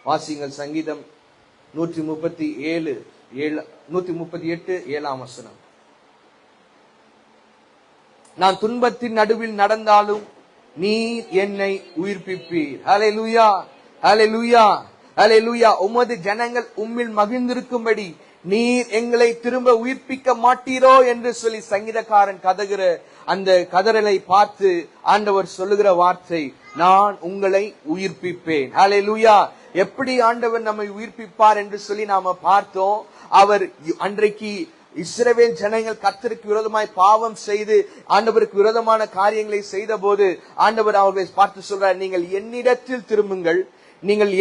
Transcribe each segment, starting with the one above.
வாசிங்கள் சங்கீதம் 138:7 வசனம். நான் துன்பத்தின் நடுவில் நடந்தாலும் நீர் என்னை உயிர்ப்பிப்பீர். ஹல்லேலூயா, ஹல்லேலூயா, ஹல்லேலூயா. உமது ஜனங்கள் உம்மில் மகிழ்ந்திருக்கும்படி நீர் எங்களை திரும்ப உயிர்ப்பிக்க மாட்டீரோ என்று சொல்லி சங்கீதக்காரன் கதறுகிற அந்த கதறலை பார்த்து ஆண்டவர் சொல்லுகிற வார்த்தை, நான் உங்களை உயிர்ப்பிப்பேன். ஹல்லேலூயா. எப்படி ஆண்டவர் நம்மை உயிர்ப்பிப்பார் என்று சொல்லி நாம பார்த்தோம். அவர் அன்றைக்கு இஸ்ரவேல் ஜனங்கள் கர்த்தருக்கு விரோதமாய் பாவம் செய்து ஆண்டவருக்கு விரோதமான காரியங்களை செய்த போது ஆண்டவர் அவர்களை பார்த்து சொல்றார், நீங்கள் என்னிடத்தில் திரும்புங்கள், நீங்கள்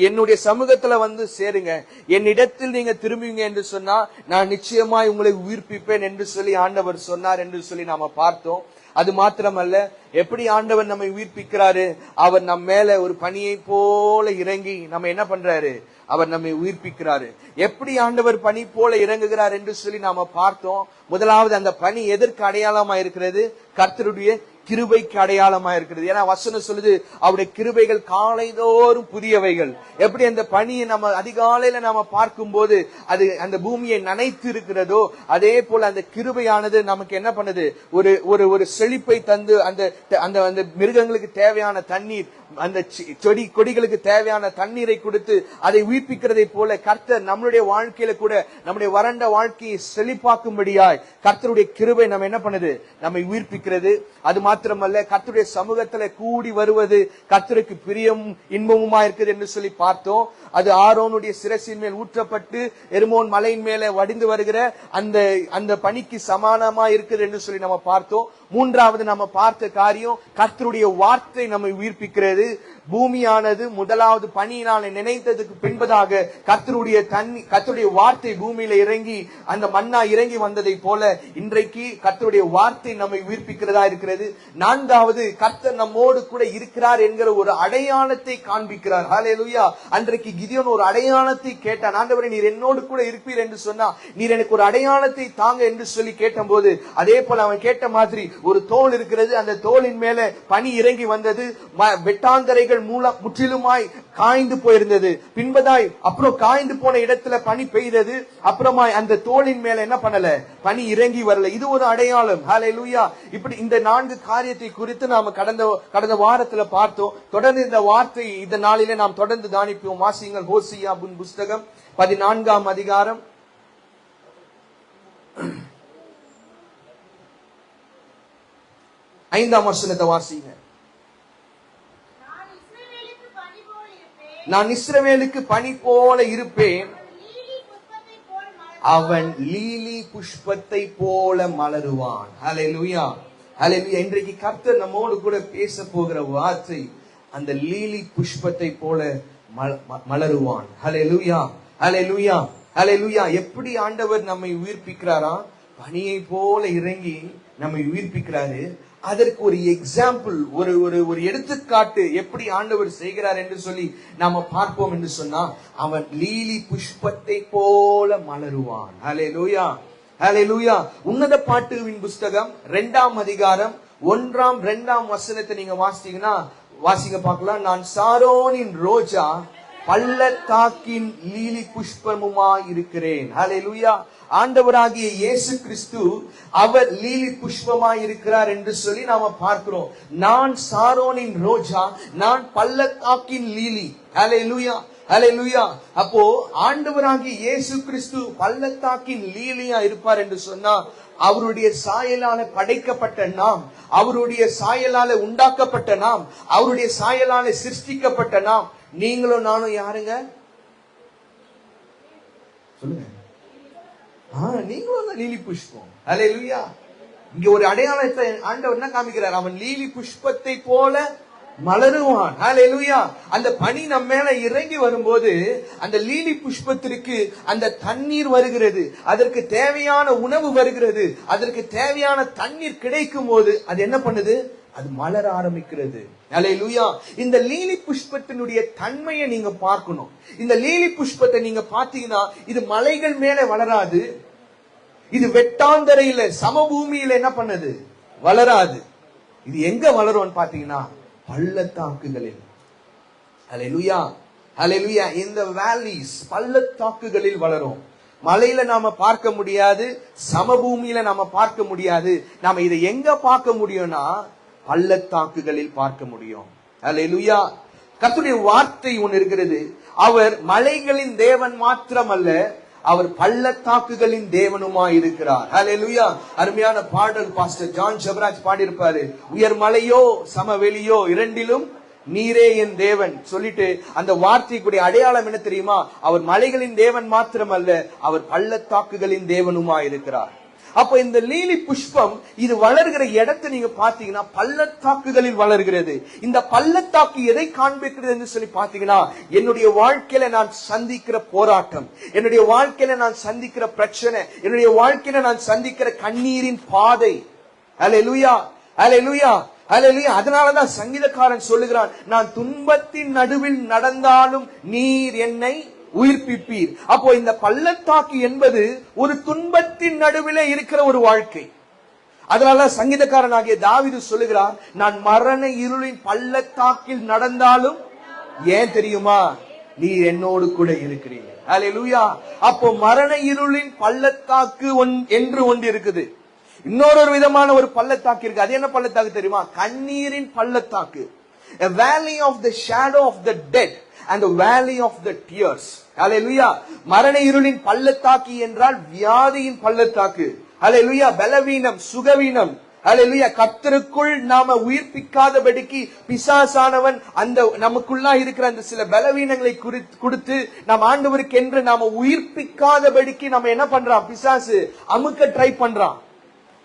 என்னுடைய சமூகத்துல வந்து சேருங்க, என்னிடத்தில் நீங்க திரும்புவீங்க என்று சொன்னா நான் நிச்சயமாய் உங்களை உயிர்ப்பிப்பேன் என்று சொல்லி ஆண்டவர் சொன்னார் என்று சொல்லி நாம பார்த்தோம். அது மாத்திரமல்ல, எப்படி ஆண்டவர் நம்மை உயிர்ப்பிக்கிறாரு, அவர் நம்ம மேல ஒரு பனியை போல இறங்கி நம்ம என்ன பண்றாரு, அவர் நம்மை உயிர்ப்பிக்கிறாரு. எப்படி ஆண்டவர் பனி போல இறங்குகிறார் என்று சொல்லி நாம பார்த்தோம். முதலாவது, அந்த பனி எதற்கு அடையாளமா இருக்கிறது? கர்த்தருடைய கிருபைக்கு அடையாளமா இருக்கிறது. ஏன்னா வசனம் சொல்லுது, அவருடைய கிருபைகள் காலைதோறும் புதியவைகள். எப்படி அந்த பனியை நம்ம அதிகாலையில நாம பார்க்கும் போது அது அந்த பூமியை நனைத்து இருக்கிறதோ, அதே போல அந்த கிருபையானது நமக்கு என்ன பண்ணுது, ஒரு செழிப்பை தந்து அந்த மிருகங்களுக்கு தேவையான தண்ணீர், அந்த செடி கொடிகளுக்கு தேவையான தண்ணீரை கொடுத்து அதை உயிர்ப்பிக்கிறதை போல கர்த்தர் நம்மளுடைய வாழ்க்கையில கூட நம்முடைய வறண்ட வாழ்க்கையை செழிப்பாக்கும்படியாய் கர்த்தருடைய கிருபை நம்ம என்ன பண்ணுது, நம்மை உயிர்ப்பிக்கிறது. அது மாத்திரமல்ல, கர்த்தருடைய சமூகத்துல கூடி வருவது கர்த்தருக்கு பிரியம் இன்பமுமா இருக்குது என்று சொல்லி பார்த்தோம். அது ஆரோனுடைய சிரசின் மேல் ஊற்றப்பட்டு எர்மோன் மலையின் மேல வடிந்து வருகிற அந்த பனிக்கு சமானமா இருக்குது என்று சொல்லி நம்ம பார்த்தோம். மூன்றாவது நம்ம பார்த்த காரியம், கர்த்தருடைய வார்த்தை நம்மை உயிர்ப்பிக்கிறது. பூமியானது முதலாவது பனியினால் நினைத்ததுக்கு பின்பதாக கர்த்தருடைய வார்த்தை பூமியில இறங்கி அந்த மன்னா இறங்கி வந்ததை போல இன்றைக்கு கர்த்தருடைய வார்த்தை நம்மை உயிர்ப்பிக்கிறதா இருக்கிறது. நான்காவது, கர்த்தர் நம்மோடு கூட இருக்கிறார் என்கிற ஒரு அடையாளத்தை காண்பிக்கிறார். ஹல்லேலூயா. அன்றைக்கு கிதியோன் ஒரு அடையாளத்தை கேட்டான். ஆண்டவரே, நீர் என்னோடு கூட இருப்பீர் என்று சொன்னா நீர் எனக்கு ஒரு அடையாளத்தை தாங்க என்று சொல்லி கேட்டபோது, அதே போல அவன் கேட்ட மாதிரி ஒரு தோல் இருக்கிறது. அந்த தோலின் மேல பனி இறங்கி வந்தது. வெட்டாந்தரைகள் முற்றிலுமாய் காய்ந்து போயிருந்தது. பின்பதாய் அப்புறம் காய்ந்து போன இடத்துல பனி பெய்தது. அப்புறமாய் அந்த தோலின் மேல என்ன பண்ணல, பனி இறங்கி வரல. இது ஒரு அடையாளம். ஹல்லேலூயா. இப்படி இந்த 4 காரியத்தை குறித்து நாம கடந்த வாரத்துல பார்த்தோம். தொடர்ந்து இந்த வார்த்தை இந்த நாளிலே நாம் தொடர்ந்து தானிப்போம். வாசிங்கள் ஹோசியா புஸ்தகம் 14ஆம் அதிகாரம் 5ஆம் வசனத்தை வாசிங்க. நான் இஸ்ரவேலுக்கு பனி போல இருப்பேன், அவன் லீலி புஷ்பத்தை போல மலருவான். ஹல்லேலூயா, ஹல்லேலூயா. இன்றைக்கு கர்த்தர் நம்மோடு கூட பேச போகிற வார்த்தை, அந்த லீலி புஷ்பத்தை போல மலருவான். ஹல்லேலூயா, ஹல்லேலூயா, ஹல்லேலூயா. எப்படி ஆண்டவர் நம்மை உயிர்ப்பிக்கிறாரா? பனியை போல இறங்கி நம்மை உயிர்ப்பிக்கிறாரு. அதற்கு ஒரு எக்ஸாம்பிள், ஒரு எடுத்துக்காட்டு எப்படி ஆண்டவர் செய்கிறார் என்று சொல்லி நாம பார்ப்போம் என்று சொன்னா, அவன் லீலி புஷ்பத்தை போல மலருவான். ஹல்லேலூயா, ஹல்லேலூயா. உன்னத பாட்டுவின் புஸ்தகம் 2ஆம் அதிகாரம் 1ஆம் 2ஆம் வசனத்தை நீங்க வாசித்தீங்கன்னா வாசிங்க பார்க்கலாம். நான் சாரோனின் ரோஜா, பள்ளத்தாக்கின் லீலி புஷ்பமுமா இருக்கிறேன். ஹல்லேலூயா. ஆண்டவராகிய இயேசு கிறிஸ்து அவர் லீலி புஷ்பமாய் இருக்கிறார் என்று சொல்லி நாம பார்க்கிறோம். நான் சாரோனின் ரோஜா, நான் பள்ளத்தாக்கின் லீலி. ஹல்லேலூயா, ஹல்லேலூயா. அப்போ ஆண்டவராகிய இயேசு கிறிஸ்து பள்ளத்தாக்கின் லீலியா இருப்பார் என்று சொன்னா, அவருடைய சாயலால படைக்கப்பட்ட நாம், அவருடைய சாயலால உண்டாக்கப்பட்ட நாம், அவருடைய சாயலால சிருஷ்டிக்கப்பட்ட நாம், நீங்களும் நானும் யாருங்க சொல்லுங்க? நீங்களும் தான் லீலி புஷ்பம். ஹல்லேலூயா. இங்க ஒரு அடையாளத்தை ஆண்டவர் என்ன காமிக்கிறார்? அவன் லீலி புஷ்பத்தை போல மலருவான். ஹல்லேலூயா. அந்த பனி நம்ம மேல இறங்கி வரும்போது அந்த லீலி புஷ்பத்திற்கு அந்த தண்ணீர் வருகிறது, அதற்கு தேவையான உணவு வருகிறது, அதற்கு தேவையான தண்ணீர் கிடைக்கும் போது அது என்ன பண்ணுது? அது மலர ஆரம்பிக்கிறது. ஹல்லேலூயா. இந்த லீலி புஷ்பத்தினுடைய தன்மையை நீங்க பார்க்கணும். இந்த லீலி புஷ்பத்தை நீங்க பாத்தீங்கன்னா, இது மலைகள் மேல வளராது, இது வெட்டாந்தரையில சமபூமியில என்ன பண்ணது? வளராது. இது எங்க வளரும் பாத்தீங்கன்னா, பள்ளத்தாக்குகளில். ஹல்லேலூயா, ஹல்லேலூயா. இந்த வேலிஸ் பள்ளத்தாக்குகளில் வளரும். மலையில நாம பார்க்க முடியாது, சமபூமியில நாம பார்க்க முடியாது. நாம இதை எங்க பார்க்க முடியும்னா பள்ளத்தாக்குகளில் பார்க்க முடியும். ஹல்லேலூயா. கர்த்தருடைய வார்த்தை ஒன்று இருக்கிறது. அவர் மலைகளின் தேவன் மாத்திரமல்ல, அவர் பள்ளத்தாக்குகளின் தேவனுமாய் இருக்கிறார். ஹல்லேலூயா. அருமையான பாடல் பாஸ்டர் ஜான் ஜெபராஜ் பாடியிருப்பாரு. உயர் மலையோ சமவெளியோ இரண்டிலும் நீரே என் தேவன் சொல்லிட்டு, அந்த வார்த்தைக்குடைய அடையாளம் என்ன தெரியுமா? அவர் மலைகளின் தேவன் மாத்திரமல்ல, அவர் பள்ளத்தாக்குகளின் தேவனுமா இருக்கிறார். அப்ப இந்த லீலி புஷ்பம் இது வளர்கிற இடத்தை நீங்க பாத்தீங்கன்னா பள்ளத்தாக்குகளில் வளர்கிறது. இந்த பள்ளத்தாக்கு எதை காண்பிக்கிறது என்று சொல்லி பாத்தீங்கன்னா, என்னுடைய வாழ்க்கையில நான் சந்திக்கிற போராட்டம், என்னுடைய வாழ்க்கையில நான் சந்திக்கிற பிரச்சனை, என்னுடைய வாழ்க்கையில நான் சந்திக்கிற கண்ணீரின் பாதை. ஹல்லேலூயா, ஹல்லேலூயா, ஹல்லேலூயா. அதனாலதான் சங்கீதக்காரன் சொல்லுகிறான், நான் துன்பத்தின் நடுவில் நடந்தாலும் நீர் என்னை உயிர்ப்பிப்பீர். அப்போ இந்த பள்ளத்தாக்கு என்பது ஒரு துன்பத்தின் நடுவிலே இருக்கிற ஒரு வாழ்க்கை. அதனால சங்கீதக்காரனாகிய தாவீது சொல்லுகிறார், நான் மரண இருளின் பள்ளத்தாக்கில் நடந்தாலும், ஏன் தெரியுமா? நீர் என்னோடு கூட இருக்கிறீங்க. ஹல்லேலூயா. அப்போ மரண இருளின் பள்ளத்தாக்கு என்று ஒன்று இருக்குது. இன்னொரு விதமான ஒரு பள்ளத்தாக்கு இருக்கு. அது என்ன பள்ளத்தாக்கு தெரியுமா? கண்ணீரின் பள்ளத்தாக்கு. A valley of the shadow of the dead and the valley of the tears. ஹல்லேலூயா. மரண இருளின் பள்ளத்தாக்கு என்றால் வியாதியின் பள்ளத்தாக்கு. ஹல்லேலூயா. பலவீனம், சுகவீனம். ஹல்லேலூயா. கர்த்தருக்குள் நாம உயிர்ப்பிக்காதபடிக்கு பிசாசானவன் அந்த நமக்குள்ளா இருக்கிற அந்த சில பலவீனங்களை கொடுத்து நாம் ஆண்டவருக்கு என்று நாம உயிர்ப்பிக்காதபடிக்கு நம்ம என்ன பண்றான்? பிசாசு அமுக்க ட்ரை பண்றான்.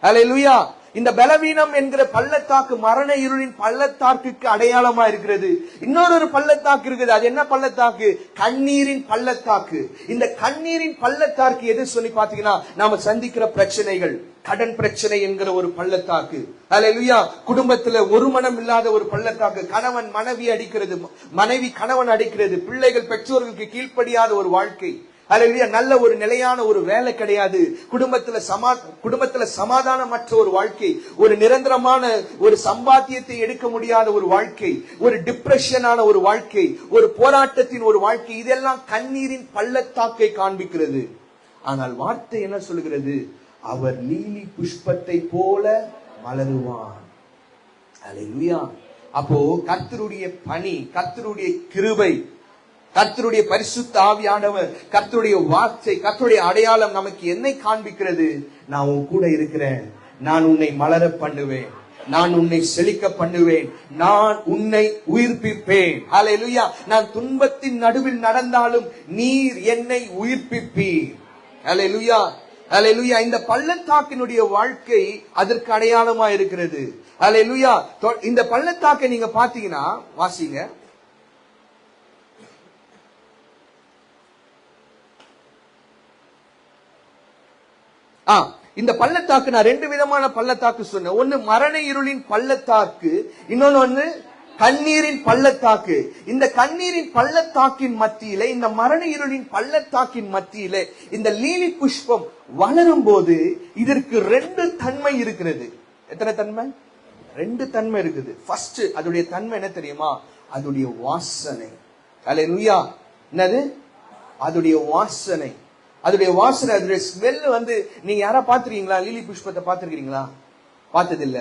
ஹல்லேலூயா. இந்த பலவீனம் என்கிற பள்ளத்தாக்கு மரண இருளின் பள்ளத்தாக்குக்கு அடையாளமா இருக்கிறது. இன்னொரு பள்ளத்தாக்கு இருக்குது. அது என்ன பள்ளத்தாக்கு? கண்ணீரின் பள்ளத்தாக்கு. இந்த கண்ணீரின் பள்ளத்தாக்கு எது சொல்லி பாத்தீங்கன்னா, நாம சந்திக்கிற பிரச்சனைகள், கடன் பிரச்சனை என்கிற ஒரு பள்ளத்தாக்கு. ஹல்லேலூயா. குடும்பத்துல ஒரு மனம் இல்லாத ஒரு பள்ளத்தாக்கு. கணவன் மனைவி அடிக்கிறது, மனைவி கணவன் அடிக்கிறது, பிள்ளைகள் பெற்றோர்களுக்கு கீழ்ப்படியாத ஒரு வாழ்க்கை. ஹல்லேலூயா. நல்ல ஒரு நிலையான ஒரு வேலை கிடையாது. குடும்பத்துல சமாதானமற்ற ஒரு வாழ்க்கை, ஒரு நிரந்தரமான ஒரு சம்பாத்தியத்தை எடுக்க முடியாத ஒரு வாழ்க்கை, ஒரு டிப்ரெஷனான ஒரு வாழ்க்கை, ஒரு போராட்டத்தின் ஒரு வாழ்க்கை. இதெல்லாம் கண்ணீரின் பள்ளத்தாக்கை காண்பிக்கிறது. ஆனால் வார்த்தை என்ன சொல்லுகிறது? அவர் லீலி புஷ்பத்தை போல மலருவான். ஹல்லேலூயா. அப்போ கர்த்தருடைய பணி, கர்த்தருடைய கிருபை, கர்த்தருடைய பரிசுத்த ஆவியானவர், கர்த்தருடைய வார்த்தை, கர்த்தருடைய அடையாளம் நமக்கு என்னை காண்பிக்கிறது? நான் உன் கூட இருக்கிறேன், நான் உன்னை மலர பண்ணுவேன், நான் உன்னை செழிக்க பண்ணுவேன், நான் உன்னை உயிர்ப்பிப்பேன். ஹல்லேலூயா. நான் துன்பத்தின் நடுவில் நடந்தாலும் நீர் என்னை உயிர்ப்பிப்பீர். ஹல்லேலூயா, ஹல்லேலூயா. இந்த பள்ளத்தாக்கினுடைய வாழ்க்கை அதற்கு அடையாளமா இருக்கிறது. ஹல்லேலூயா. இந்த பள்ளத்தாக்கை நீங்க பாத்தீங்கன்னா, வாசிங்க. இந்த பள்ளத்தாக்கு நான் ரெண்டு விதமான பள்ளத்தாக்கு சொன்னேன். ஒன்னு மரண இருளின் பள்ளத்தாக்கு, இன்னொன்னு கண்ணீரின் பள்ளத்தாக்கு. இந்த கண்ணீரின் பள்ளத்தாக்கின் மத்தியில, இந்த மரண இருளின் பள்ளத்தாக்கின் மத்தியில இந்த லீலி புஷ்பம் வளரும் போது இதற்கு ரெண்டு தன்மை இருக்கிறது. எத்தனை தன்மை? ரெண்டு தன்மை இருக்குது. ஃபர்ஸ்ட் அதோடைய தன்மை என்ன தெரியுமா? அதோடைய வாசனை. ஹல்லேலூயா. என்னது? அதோடைய வாசனை. அதோடைய வாசனை, அதோடைய ஸ்மெல் நீங்க யாரா பாத்துருக்கீங்களா? லீலி புஷ்பத்தை பாத்துருக்கீங்களா? பார்த்தது இல்ல.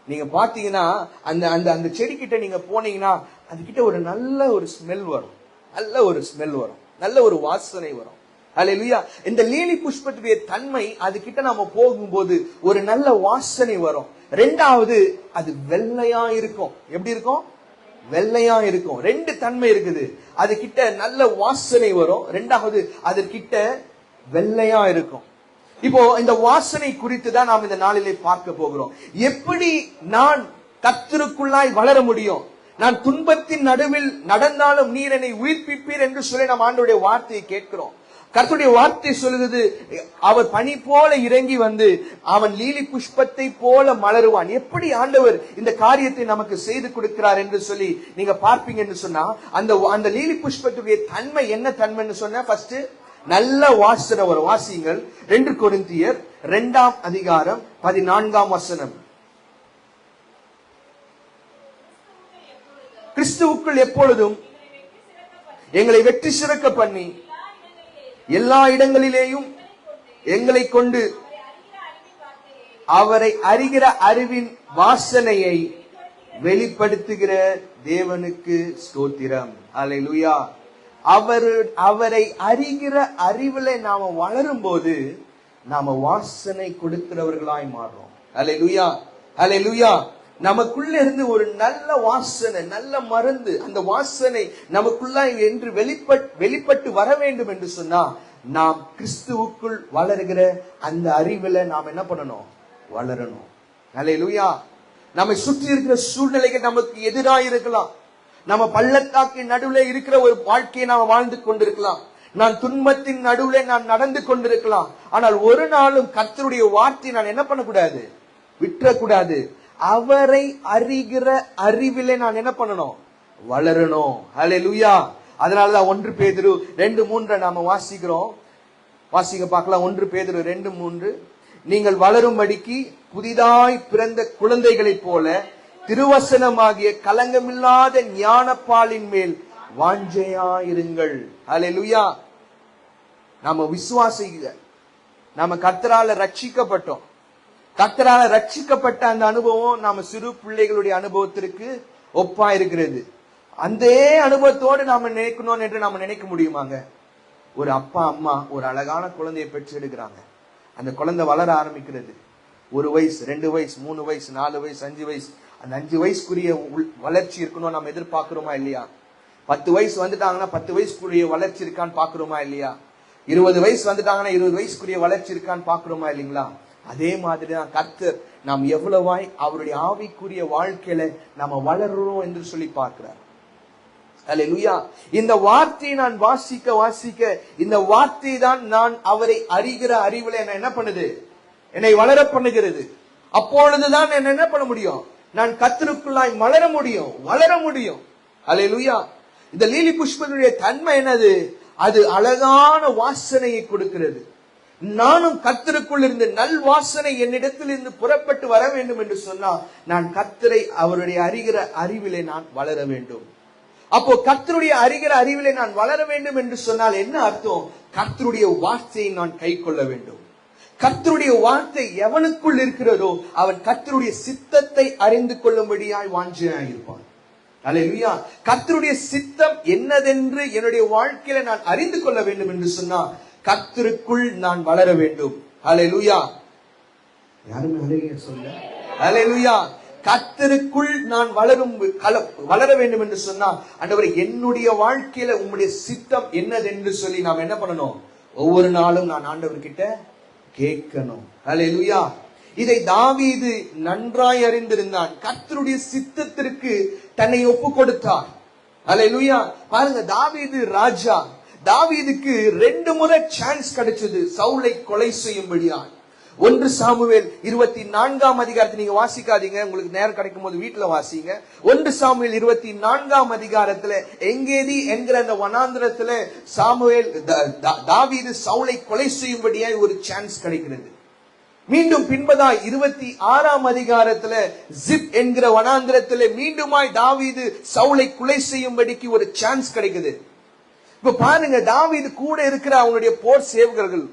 நீங்க பாத்தீங்கன்னா அந்த அந்த அந்த செடி கிட்ட நீங்க போனீங்கன்னா அது கிட்ட ஒரு நல்ல ஒரு ஸ்மெல் வரும், நல்ல ஒரு ஸ்மெல் வரும், நல்ல ஒரு வாசனை வரும். ஹல்லேலூயா. இந்த லீலி புஷ்பத்துடைய தன்மை, அது கிட்ட நாம போகும்போது ஒரு நல்ல வாசனை வரும். ரெண்டாவது அது வெள்ளையா இருக்கும். எப்படி இருக்கும்? வெள்ளையா இருக்கும். ரெண்டு தன்மை இருக்குது. அது கிட்ட நல்ல வாசனை வரும், ரெண்டாவது அது கிட்ட வெள்ளையா இருக்கும். இப்போ இந்த வாசனை குறித்து தான் நாம் இந்த நாளிலே பார்க்க போகிறோம். எப்படி நான் கர்த்தருக்குள்ளாய் வளர முடியும்? நான் துன்பத்தின் நடுவில் நடந்தாலும் நீர் என்னை உயிர்ப்பிப்பீர் என்று சொல்லி நாம் ஆண்டவருடைய வார்த்தையை கேட்கிறோம். கர்த்தருடைய வார்த்தை சொல்லுகிறது, அவர் பனி போல இறங்கி அவன் லீலி புஷ்பத்தை போல மலருவான். எப்படி ஆண்டவர் இந்த காரியத்தை நமக்கு செய்து கொடுக்கிறார் என்று சொல்லி நீங்க பார்ப்பீங்க என்று சொன்னா, அந்த லீலி புஷ்பத்துடைய தன்மை என்ன தன்மைன்னு சொன்ன? ஃபர்ஸ்ட் நல்ல வாசனை வரும். வாசிங்கள் 2 கொரிந்தியர் 2ஆம் அதிகாரம் 14ஆம் வசனம். கிறிஸ்துவுக்குள் எப்பொழுதும் எங்களை வெற்றி சிறக்க பண்ணி எல்லா இடங்களிலேயும் எங்களை கொண்டு அவரை அறிகிற அறிவின் வாசனையை வெளிப்படுத்துகிற தேவனுக்கு ஸ்தோத்திரம். அல்லேலூயா. அவரை அறிகிற அறிவுல நாம வளரும் போது நாம வாசனை கொடுக்கிறவர்களாய் மாறுறோம். அல்லேலூயா, அல்லேலூயா. நமக்குள்ள இருந்து ஒரு நல்ல வாசனை, நல்ல மருந்து, அந்த வாசனை நமக்குள்ள என்று வெளிப்பட்டு வர வேண்டும் என்று சொன்னா நாம் கிறிஸ்துவுக்குள் வளர்கிற அந்த அறிவுல நாம் என்ன பண்ணணும்? வளரணும். அல்லேலூயா. நம்மை சுற்றி இருக்கிற சூழ்நிலைகள் நமக்கு எதிராக இருக்கலாம். நம்ம பள்ளத்தாக்கின் நடுவுல இருக்கிற ஒரு வாழ்க்கையை நாம் வாழ்ந்து கொண்டிருக்கலாம். நான் துன்பத்தின் நடுவுல நான் நடந்து கொண்டிருக்கலாம். ஆனால் ஒரு நாளும் கர்த்தருடைய வார்த்தை நான் என்ன பண்ணக்கூடாது? விட்டுறக்கூடாது. அவரை அறிகிற அறிவிலே நான் என்ன பண்ணணும்? வளரணும். அல்லேலூயா. அதனாலதான் 1 பேதுரு 2:3 நாம வாசிக்கிறோம். வாசிக்க பார்க்கலாம். 1 பேதுரு 2:3. நீங்கள் வளரும்படிக்கு புதிதாய் பிறந்த குழந்தைகளைப் போல திருவசனமாகிய கலங்கமில்லாத ஞானப்பாலின் மேல் வாஞ்சையாயிருங்கள். அல்லேலூயா. நாம விசுவாசிக்க, நாம கர்த்தரால ரட்சிக்கப்பட்டோம். கர்த்தரால ரட்சிக்கப்பட்ட அந்த அனுபவம் நாம சிறு பிள்ளைகளுடைய அனுபவத்திற்கு ஒப்பா இருக்கிறது. அந்த அனுபவத்தோடு நாம நினைக்கணும் என்று நாம நினைக்க முடியுமாங்க? ஒரு அப்பா அம்மா ஒரு அழகான குழந்தையை பெற்று எடுக்கிறாங்க. அந்த குழந்தை வளர ஆரம்பிக்கிறது. 1 வயசு, 2 வயசு, 3 வயசு, 4 வயசு, 5 வயசு. அந்த 5 வயசுக்குரிய வளர்ச்சி இருக்கணும் நம்ம எதிர்பார்க்கிறோமா இல்லையா? 10 வயசு வந்துட்டாங்கன்னா 10 வயசுக்குரிய வளர்ச்சி இருக்கான்னு பாக்குறோமா இல்லையா? 20 வயசு வந்துட்டாங்கன்னா 20 வயசுக்குரிய வளர்ச்சி இருக்கான்னு பாக்குறோமா இல்லைங்களா? அதே மாதிரிதான் கர்த்தர் நாம் எவ்வளவாய் அவருடைய ஆவிக்குரிய வாழ்க்கையில நாம வளர்றோம் என்று சொல்லி பார்க்கிறார். அல்லேலூயா. இந்த வார்த்தையை நான் வாசிக்க இந்த வார்த்தை தான் நான் அவரை அறிகிற அறிவுல என்ன பண்ணுது? என்னை வளர பண்ணுகிறது. அப்பொழுதுதான் என்ன பண்ண முடியும்? நான் கர்த்தருக்குள்ளாய் வளர முடியும். அல்லேலூயா. இந்த லீலி புஷ்பத்துடைய தன்மை என்னது? அது அழகான வாசனையை கொடுக்கிறது. நானும் கர்த்தருக்குள் இருந்து நல் வாசனை என்னிடத்தில் இருந்து புறப்பட்டு வர வேண்டும் என்று சொன்னால் நான் கர்த்தரை அவருடைய அறிகிற அறிவிலே நான் வளர வேண்டும். அப்போ கர்த்தருடைய அறிகிற அறிவிலே நான் வளர வேண்டும் என்று சொன்னால் என்ன அர்த்தம்? கர்த்தருடைய வார்த்தையை நான் கை கொள்ள வேண்டும். கர்த்தருடைய வார்த்தை எவனுக்குள் இருக்கிறதோ அவன் கர்த்தருடைய சித்தத்தை அறிந்து கொள்ளும்படியாய் வாஞ்சையாய் இருப்பான். அல்லேலூயா. கர்த்தருடைய சித்தம் என்னதென்று என்னுடைய வாழ்க்கையில நான் அறிந்து கொள்ள வேண்டும் என்று சொன்னா கர்த்தருக்குள் நான் வளர வேண்டும். அல்லேலூயா. யாருமே அல்லேலூயா சொல்ல? அல்லேலூயா. கர்த்தருக்குள் நான் வளர வேண்டும் என்று சொன்னா ஆண்டவரே என்னுடைய வாழ்க்கையில உம்முடைய சித்தம் என்னதென்று சொல்லி நாம் என்ன பண்ணணும்? ஒவ்வொரு நாளும் நான் ஆண்டவர்கிட்ட கேட்கணும். அல்லேலூயா. இதை தாவீது நன்றாய் அறிந்திருந்தான். கர்த்தருடைய சித்தத்திற்கு தன்னை ஒப்பு கொடுத்தார். அல்லேலூயா. பாருங்க, தாவீது ராஜா. தாவீதுக்கு 2 முறை சான்ஸ் கிடைச்சது சவுலை கொலை செய்யும்படியா. 1 சாமுவேல் 24ஆம் அதிகாரத்தை நீங்க வாசிக்காதீங்க, உங்களுக்கு நேரம் கிடைக்கும் போது வீட்டுல வாசிங்க. 1 சாமுவேல் 24ஆம் அதிகாரத்துல எங்கேதி என்கிற அந்த வனாந்திரத்துல தாவீது சவுலை கொலை செய்யும்படியாய் ஒரு சான்ஸ் கிடைக்கிறது. மீண்டும் பின்பதாய் 26ஆம் அதிகாரத்துல ஜிப் என்கிற வனாந்திரத்துல மீண்டுமாய் தாவீது சவுலை கொலை செய்யும்படிக்கு ஒரு சான்ஸ் கிடைக்குது. இப்ப பாருங்க, தாவீது கூட இருக்கிற அவங்களுடைய போர் சேவகர்கள்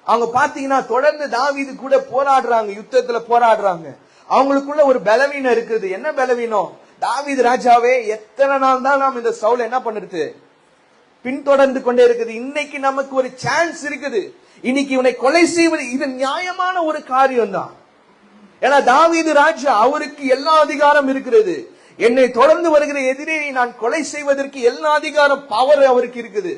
அவங்க பாத்தீங்கன்னா தொடர்ந்து தாவீது கூட போராடுறாங்க, யுத்தத்துல போராடுறாங்க. அவங்களுக்குள்ள ஒரு பலவீனம் இருக்குது. என்ன பலவீனம்? தாவீது ராஜாவே, எத்தனை நாள் தான் நாம் இந்த சவுல் என்ன பண்ணுறது பின்தொடர்ந்து கொண்டே இருக்குது. இன்னைக்கு நமக்கு ஒரு சான்ஸ் இருக்குது. இன்னைக்கு இவனை கொலை செய்வது இது நியாயமான ஒரு காரியம் தான். ஏன்னா தாவீது ராஜா, அவருக்கு எல்லா அதிகாரம் இருக்கிறது. என்னை தொடர்ந்து வருகிற எதிரியை நான் கொலை செய்வதற்கு எல்லா அதிகாரம், பவர் அவருக்கு இருக்குது.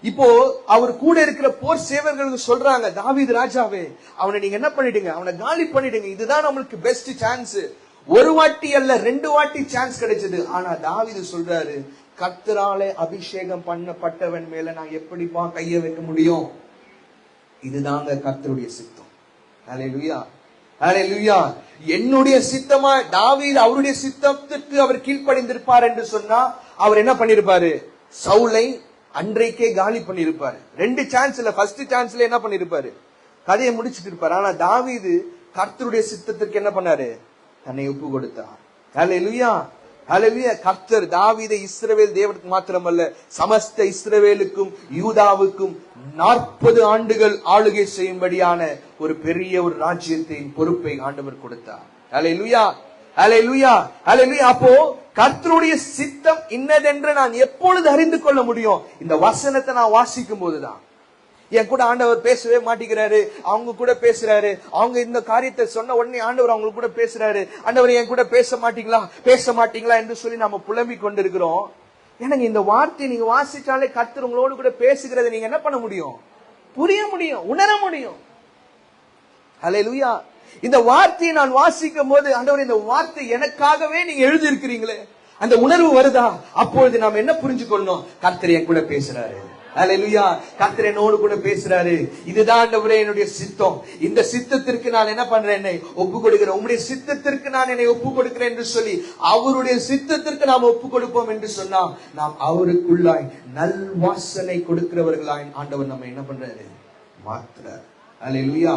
இப்போ அவர் கூட இருக்கிற போர் சேவர்களுக்கு சொல்றாங்க, தாவீது ராஜாவே, அவனை நீங்க என்ன பண்ணிடுங்க, அவனை காலி பண்ணிடுங்க. இதுதான் நம்மளுக்கு பெஸ்ட் சான்ஸ். 1 வாட்டி அல்ல 2 வாட்டி சான்ஸ் கிடைச்சது. ஆனா தாவீது சொல்றாரு, கர்த்தராலே அபிஷேகம் பண்ணப்பட்டவன் மேல நான் எப்படிப்பா கைய வைக்க முடியும்? இதுதாங்க கர்த்தருடைய சித்தம். ஹல்லேலூயா, ஹல்லேலூயா. என்னுடைய சித்தமா தாவீது அவருடைய சித்தத்துக்கு அவர் கீழ்ப்படிந்திருப்பார் என்று சொன்னா அவர் என்ன பண்ணிருப்பாரு? சவுலை அன்றைக்கே காலி பண்ணிருப்பாரு. 2 சான்ஸ்ல, ஃபர்ஸ்ட் சான்ஸ்ல என்ன பண்ணிருப்பாரு? கதையை முடிச்சிட்டு இருப்பாரு. ஆனா தாவீது கர்த்தருடைய சித்தத்திற்கு என்ன பண்ணாரு? தன்னை ஒப்பு கொடுத்தார். ஹல்லேலூயா, ஹல்லேலூயா. கர்த்தர் தாவீதை இஸ்ரவேல் தேவனுக்கு மாத்திரமல்ல, சமஸ்த இஸ்ரவேலுக்கும் யூதாவுக்கும் 40 ஆண்டுகள் ஆளுகை செய்யும்படியான ஒரு பெரிய ஒரு ராஜ்யத்தின் பொறுப்பை ஆண்டவர் கொடுத்தார். ஹல்லேலூயா, ஹல்லேலூயா, ஹல்லேலூயா. அப்போ கர்த்தருடைய சித்தம் இன்னதென்று நான் எப்பொழுது அறிந்து கொள்ள முடியும்? இந்த வசனத்தை நான் வாசிக்கும் போதுதான். என் கூட ஆண்டவர் பேசவே மாட்டேங்கிறாரு, அவங்க கூட பேசுறாரு. அவங்க இந்த காரியத்தை சொன்ன உடனே ஆண்டவர் அவங்க கூட பேசுறாரு. ஆண்டவர் என் கூட பேச மாட்டீங்களா என்று சொல்லி நாம புலம்பிக் கொண்டிருக்கிறோம். எனக்கு இந்த வார்த்தையை நீங்க வாசிச்சாலே கர்த்தர் உங்களோடு கூட பேசுகிறத நீங்க என்ன பண்ண முடியும்? புரிய முடியும், உணர முடியும். ஹல்லேலூயா. இந்த வார்த்தையை நான் வாசிக்கும் போது, ஆண்டவர் இந்த வார்த்தை எனக்காகவே நீங்க எழுதி இருக்கிறீங்களே, அந்த உணர்வு வருதா? அப்பொழுது நாம் என்ன புரிஞ்சுக்கொள்ளணும்? கர்த்தர் என் கூட பேசுறாரு. ஹல்லேலூயா. கர்த்தர் என்னோடு கூட பேசுறாரு. இதுதான் ஆண்டவரே என்னுடைய சித்தம். இந்த சித்தத்திற்கு நான் என்ன பண்றேன்? என்னை ஒப்பு கொடுக்கிறேன். உம்முடைய சித்தத்திற்கு நான் என்னை ஒப்பு கொடுக்கிறேன் என்று சொல்லி அவருடைய சித்தத்திற்கு நாம் ஒப்பு கொடுப்போம் என்று சொன்னா, நாம் அவருக்குள்ளாய் நல் வாசனை கொடுக்கிறவர்களாய் ஆண்டவர் நம்ம என்ன பண்றாரு? மாத்துறார். ஹல்லேலூயா,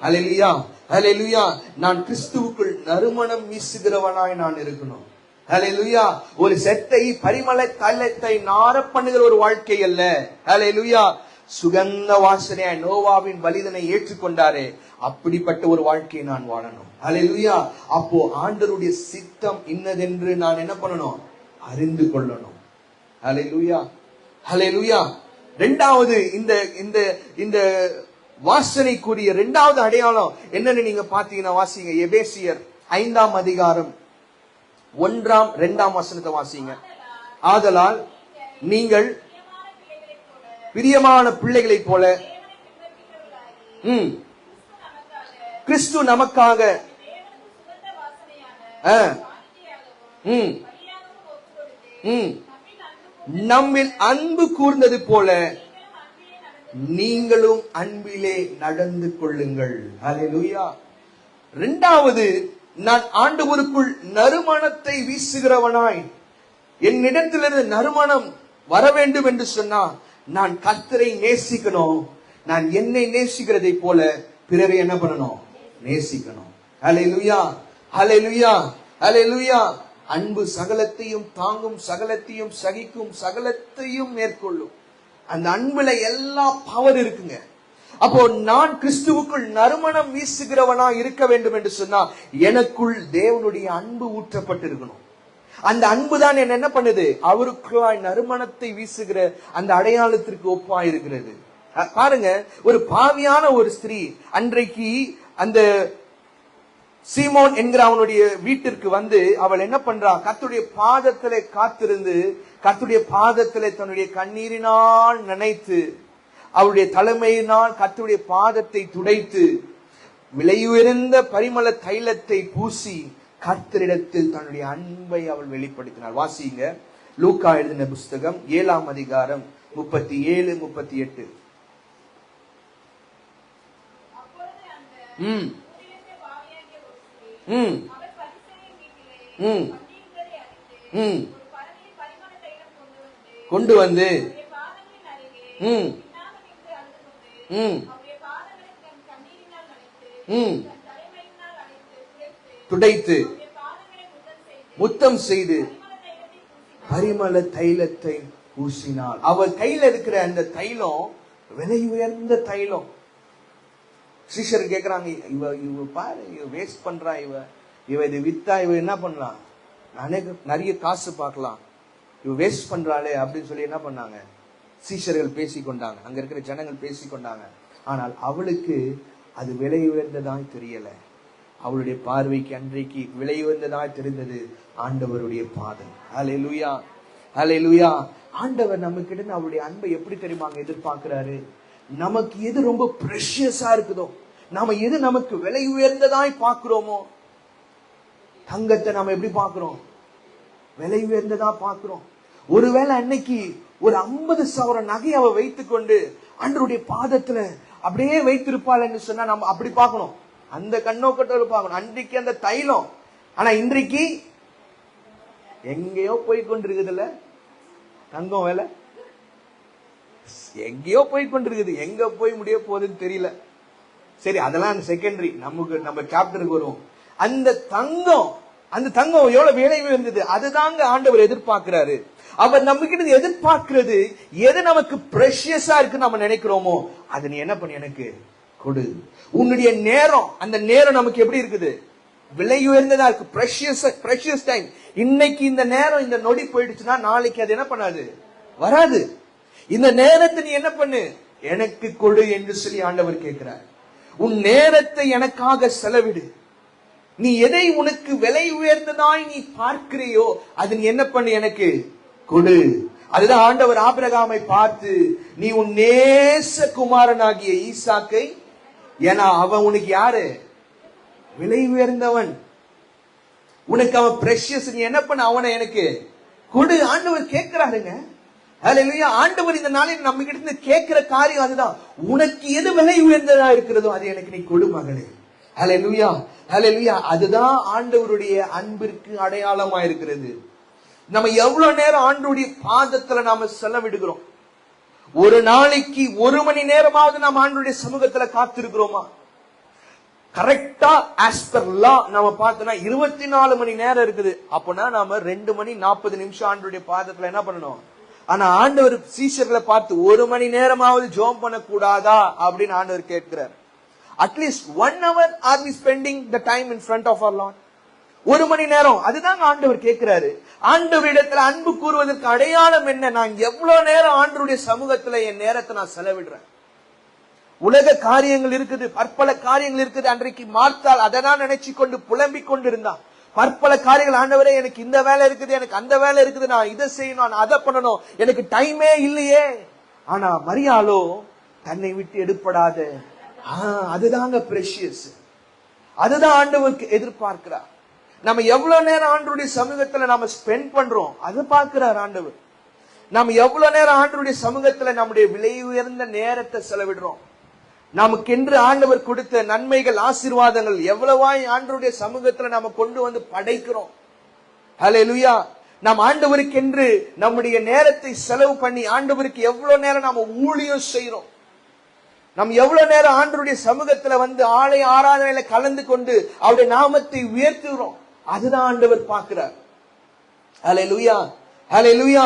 ஹல்லேலூயா, ஹல்லேலூயா. நான் கிறிஸ்துவுக்குள் நறுமணம் வீசுகிறவனாய் நான் இருக்கணும். ஹல்லேலூயா. ஒரு செட்டை பரிமள தைலத்தை நார பண்ணுகிற ஒரு வாழ்க்கை அல்ல. ஹல்லேலூயா. சுகந்த வாசனையாய் நோவாவின் பலிதனை ஏற்றுக்கொண்டாரே, அப்படிப்பட்ட ஒரு வாழ்க்கையை நான் வாழணும். ஹல்லேலூயா. அப்போ ஆண்டவருடைய சித்தம் இன்னதென்று நான் என்ன பண்ணணும்? அறிந்து கொள்ளணும். ஹல்லேலூயா, ஹல்லேலூயா. இரண்டாவது இந்த வாசனைக்குரிய இரண்டாவது அடையாளம் என்னன்னு நீங்க பாத்தீங்கன்னா வாசிங்க. எபேசியர் 5ஆம் அதிகாரம் 1ஆம் 2ஆம் வசனத்தை வாசிங்க. ஆதலால் நீங்கள் பிரியமான பிள்ளைகளைப் போல கிறிஸ்து நமக்காக நம்மில் அன்பு கூர்ந்தது போல நீங்களும் அன்பிலே நடந்து கொள்ளுங்கள். ஹல்லேலூயா. இரண்டாவது, நான் ஆண்டவருக்குள் நறுமணத்தை வீசுகிறவனாய், என்னிடத்திலிருந்து நறுமணம் வர வேண்டும் என்று சொன்னா, நான் கர்த்தரை நேசிக்கணும். நான் என்னை நேசிக்கிறதை போல பிறரை என்ன பண்ணணும்? நேசிக்கணும். ஹல்லேலூயா, ஹல்லேலூயா, ஹல்லேலூயா. அன்பு சகலத்தையும் தாங்கும், சகலத்தையும் சகிக்கும், சகலத்தையும் மேற்கொள்ளும். அந்த அன்புல எல்லா பவர் இருக்குங்க. அப்போ நான் கிறிஸ்துவுக்குள் நறுமணம் வீசுகிறவனா இருக்க வேண்டும் என்று சொன்னா, எனக்குள் தேவனுடைய அன்பு ஊற்றப்பட்டிருக்கணும். அந்த அன்பு தான் என்ன பண்ணுது? அவருக்குள்ளாய் நறுமணத்தை வீசுகிற அந்த அடையாளத்திற்கு ஒப்பா இருக்கிறது. பாருங்க, ஒரு பாவியான ஒரு ஸ்திரீ அன்றைக்கு அந்த சீமோன் என்கிற அவனுடைய வீட்டிற்கு வந்து அவள் என்ன பண்றா? கர்த்தருடைய பாதத்திலே காத்திருந்து, கர்த்தருடைய பாதத்திலே தன்னுடைய கண்ணீரினால் நினைத்து, அவருடைய தலைமையினால் கர்த்தருடைய பாதத்தை துடைத்து, விலையுயர்ந்த பரிமள தைலத்தை பூசி கர்த்தரிடத்தில் தன்னுடைய அன்பை அவள் வெளிப்படுத்தினாள். வாசிங்க, லூக்கா எழுதின புஸ்தகம் 7ஆம் அதிகாரம் 37, 38. கொண்டு வந்து துடைத்து முத்தம் செய்து பரிமள தைலத்தை பூசினாள். அவள் கையில இருக்கிற அந்த தைலம் விலை உயர்ந்த தைலம். சீஷர் கேக்குறாங்க, இவ பாரு, இவ வேஸ்ட் பண்றா, இவ இது வித்தா இவ என்ன பண்ணலாம்? நிறைய காசு பார்க்கலாம், இவ வேஸ்ட் பண்றாளே அப்படின்னு சொல்லி என்ன பண்ணாங்க? சீஷர்கள் பேசிக்கொண்டாங்க, அங்க இருக்கிற ஜனங்கள் பேசிக்கொண்டாங்க. ஆனால் அவளுக்கு அது விலை உயர்ந்ததாய் தெரியல. அவளுடைய பார்வைக்கு அன்றைக்கு விலை உயர்ந்ததாய் தெரிந்தது ஆண்டவருடைய பாதம். ஹல்லேலூயா, ஹல்லேலூயா. ஆண்டவர் நம்ம கிட்ட அவருடைய அன்பை எப்படி தெரியுமாங்க எதிர்பார்க்கிறாரு? நமக்கு எது ரொம்ப பிரஷியஸா இருக்குதோ, நாம எது நமக்கு விலை உயர்ந்ததாய் பார்க்கிறோமோ, தங்கத்தை நாம எப்படி பார்க்கிறோம்? விலை உயர்ந்ததா பார்க்கிறோம். ஒருவேளை அன்னைக்கு ஒரு 50,000 நகையை அவ வைத்துக் கொண்டு ஆண்டவருடைய பாதத்துல அப்படியே வைத்திருப்பாள் என்று சொன்னா நம்ம அப்படி பார்க்கணும், அந்த கண்ணோக்கத்தோடு பார்க்கணும். அன்றைக்கு அந்த தைலம், ஆனா இன்றைக்கு எங்கேயோ போய் கொண்டிருக்குதுல்ல தங்கம் வேலை, எங்கேயோ போய் கொண்டிருக்குது. எங்க போய் முடிய போகுதுன்னு தெரியல. சரி, அதெல்லாம் செகண்டரி. நம்ம சாப்டருக்கு வருவோம். அந்த தங்கம் அந்த தங்கம் எவ்வளவு விலை உயர்ந்தது. அதுதாங்க ஆண்டவர் எதிர்பார்க்கிறாரு. அவர் நம்ம கிட்ட எதிர்பார்க்கிறது எது நமக்கு பிரஷியஸா இருக்கு நம்ம நினைக்கிறோமோ அது நீ என்ன பண்ணி எனக்கு கொடு. உன்னுடைய நேரம், அந்த நேரம் நமக்கு எப்படி இருக்குது? விலை உயர்ந்ததா இருக்கு. Precious time. இன்னைக்கு இந்த நேரம், இந்த நொடி போயிடுச்சுன்னா நாளைக்கு அது என்ன பண்ணாது, வராது. இந்த நேரத்தை நீ என்ன பண்ணு, எனக்கு கொடு என்று சொல்லி ஆண்டவர் கேட்கிறார். உன் நேரத்தை எனக்காக செலவிடு. நீ எதை உனக்கு விலை உயர்ந்ததாய் நீ பார்க்கிறையோ அது நீ என்ன பண்ணு, எனக்கு கொடு. அதுதான் ஆண்டவர் ஆபிரகாமை பார்த்து, நீ உன் நேச குமாரனாகிய ஈசாக்கை, ஏன்னா அவன் உனக்கு யாரு, விலை உயர்ந்தவன், உனக்கு அவன் பிரஷியஸ், நீ என்ன பண்ண, அவனை எனக்கு கொடு. ஆண்டவர் கேட்கிறாருங்க. ஹல்லேலூயா. ஆண்டவர் இந்த நாளில் நம்ம கிட்ட கேட்கிற காரியம் அதுதான். உனக்கு எது விலை உயர்ந்ததா இருக்கிறதோ அது எனக்கு நீ கொடு மகளே. ஹல்லேலூயா, ஹல்லேலூயா. அதுதான் ஆண்டவருடைய அன்பிற்கு அடையாளமா இருக்கிறது. நம்ம எவ்வளவு நேரம் ஆண்டவருடைய பாதத்துல நாம செலவிடுகிறோம்? ஒரு நாளைக்கு 1 மணி நேரமாவது நம்ம ஆண்டவருடைய சமூகத்துல காத்திருக்கிறோமா? கரெக்டா ஆஸ் பர் லா நம்ம பார்த்தோம்னா 24 மணி நேரம் இருக்குது. அப்பனா நாம 2 மணி 40 நிமிஷம் ஆண்டவருடைய பாதத்துல என்ன பண்ணணும்? ஆனா ஆண்டவர் சீஷர்களை பார்த்து 1 மணி நேரமாவது ஜெபம் பண்ண கூடாதா அப்படின்னு ஆண்டவர் கேட்கிறார். At least 1 hour are we spending the time in front of our Lord? 1 மணி நேரம், அதுதான் ஆண்டவர் கேட்கிறாரு. ஆண்டவரிடத்துல அன்பு கூறுவதற்கு அடையாளம் என்ன? நான் எவ்வளவு நேரம் ஆண்டவருடைய சமூகத்துல என் நேரத்தை நான் செலவிடுறேன். உலக காரியங்கள் இருக்குது, பற்பல காரியங்கள் இருக்குது. அன்றைக்கு மார்த்தாள் அதை தான் நினைச்சு கொண்டு புலம்பிக் கொண்டு இருந்தான். பற்பல காரியங்கள், ஆண்டவரே எனக்கு இந்த வேலை இருக்குது, எனக்கு அந்த வேலை இருக்குது, நான் இதை செய்யணும், நான் அதை பண்ணணும், எனக்கு டைமே இல்லையே. ஆனா மரியாளோ தன்னை விட்டு எடுப்படாத, அதுதாங்க பிரஷியஸ். அதுதான் ஆண்டவருக்கு எதிர்பார்க்கிறார். நம்ம எவ்வளவு நேரம் ஆண்டவருடைய சமூகத்துல நாம ஸ்பெண்ட் பண்றோம் அது பார்க்கிறார் ஆண்டவர். நம்ம எவ்வளவு நேரம் ஆண்டவருடைய சமூகத்துல நம்முடைய விலை உயர்ந்த நேரத்தை செலவிடுறோம். நமக்கென்று ஆண்டவர் கொடுத்த நன்மைகள், ஆசீர்வாதங்கள் எவ்வளவாய் ஆண்டவருடைய சமூகத்துல நாம கொண்டு வந்து படைக்கிறோம். ஹல்லேலூயா. நாம் ஆண்டவருக்கென்று நம்முடைய நேரத்தை செலவு பண்ணி ஆண்டவருக்கு எவ்வளவு நேரம் நாம ஊழியம் செய்யறோம். நாம் எவ்வளவு நேரம் ஆண்டவருடைய சமூகத்துல வந்து ஆலய ஆராதனையில கலந்து கொண்டு அவருடைய நாமத்தை உயர்த்துகிறோம். அதுதான் ஆண்டவர் பார்க்கிறார். ஹல்லேலூயா, ஹல்லேலூயா.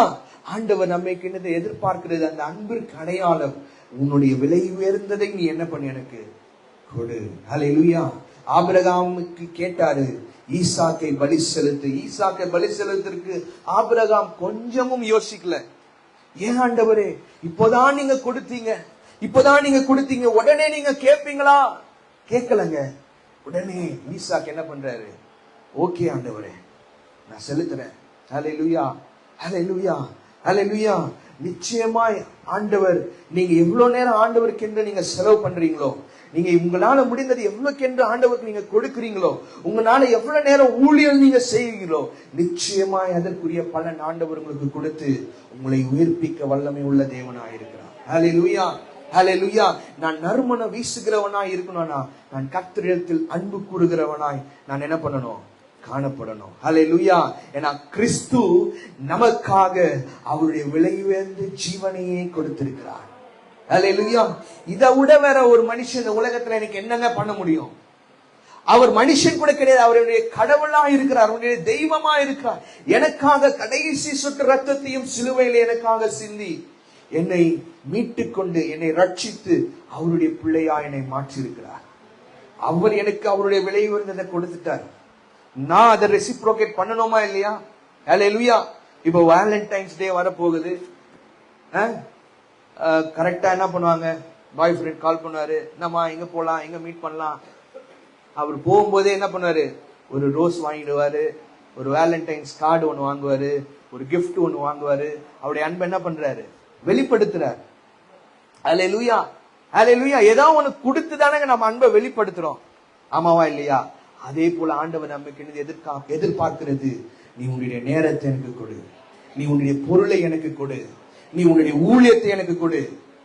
ஆண்டவர் நம்மை கிண்ணத்தை எதிர்பார்க்கிறது அந்த அன்பிற்கு அடையாளம். உன்னுடைய விலை உயர்ந்ததை நீ என்ன பண்ண எனக்கு கொடு. ஹல்லேலூயா. ஆபிரகாமுக்கு கேட்டாரு, ஈசாக்கை பலி செலுத்து. ஈசாக்கை பலி செலுத்திற்கு ஆபிரகாம் கொஞ்சமும் யோசிக்கல. ஏன் ஆண்டவரே, இப்போதான் நீங்க கொடுத்தீங்க, இப்போதான் நீங்க கொடுத்தீங்க, உடனே நீங்க கேட்பீங்களா? கேட்கலங்க. உடனே ஈசாக்கு என்ன பண்றாரு? ஓகே ஆண்டவரே, நான் செலுத்துறேன். ஹல்லேலூயா, ஹல்லேலூயா, ஹல்லேலூயா. நிச்சயமாய் ஆண்டவர், நீங்க எவ்வளவு நேரம் ஆண்டவருக்கு என்று நீங்க செலவு பண்றீங்களோ, நீங்க உங்களால முடிந்தது எவ்வளவுக்கு என்று ஆண்டவருக்கு நீங்க கொடுக்கிறீங்களோ, உங்களால எவ்வளவு நேரம் ஊழியம் நீங்க செய்வீங்களோ, நிச்சயமாய் அதற்குரிய பலன் ஆண்டவர் உங்களுக்கு கொடுத்து உங்களை உயிர்ப்பிக்க வல்லமை உள்ள தேவனாய் இருக்கிறார். ஹல்லேலூயா, ஹல்லேலூயா. நான் நறுமணம் வீசுகிறவனாய் இருக்கணும்னா நான் கர்த்தரிடத்தில் அன்பு கூறுகிறவனாய் நான் என்ன பண்ணணும்? காணப்படணும். ஹல்லேலூயா. ஏன்னா கிறிஸ்து நமக்காக அவருடைய விலை உயர்ந்த ஜீவனையே கொடுத்திருக்கிறார். ஹல்லேலூயா. இதை விட வேற ஒரு மனுஷன் இந்த உலகத்துல எனக்கு என்னங்க பண்ண முடியும்? அவர் மனுஷன் கூட கிடையாது, அவருடைய கடவுளா இருக்கிறார், அவருடைய தெய்வமா இருக்கிறார். எனக்காக கடைசி சொட்டு ரத்தத்தையும் சிலுவையில் எனக்காக சிந்தி என்னை மீட்டுக் கொண்டு என்னை ரட்சித்து அவருடைய பிள்ளையா என்னை மாற்றி இருக்கிறார். அவர் எனக்கு அவருடைய விலை உயர்ந்ததை கொடுத்துட்டார். நான் அதை ரெசிப்ரோகேட் பண்ணணுமா இல்லையா? ஹல்லேலூயா. இப்போ வேலண்டைன்ஸ் டே வரப்போகுது. கரெக்டா என்ன பண்ணுவாங்க? பாய் ஃப்ரெண்ட் கால் பண்ணுவாரு, நம்ம எங்க போலாம், எங்க மீட் பண்ணலாம். அவர் போகும்போதே என்ன பண்ணுவாரு? ஒரு ரோஸ் வாங்கிடுவாரு, ஒரு வேலண்டைன்ஸ் கார்டு ஒன்று வாங்குவாரு, ஒரு கிஃப்ட் ஒன்று வாங்குவாரு. அவருடைய அன்பை என்ன பண்றாரு? வெளிப்படுத்துறாரு. ஹல்லேலூயா, ஹல்லேலூயா. ஏதாவது ஒன்று கொடுத்து தானே நம்ம அன்பை வெளிப்படுத்துறோம். ஆமாவா இல்லையா? அதே போல ஆண்டவர் நமக்கு எதிர்பார்க்கிறது, நீ உன்னுடைய நேரத்தை எனக்கு கொடு, நீ உன்னுடைய பொருளை எனக்கு கொடு, நீ உன்னுடைய ஊழியத்தை எனக்கு கொடு.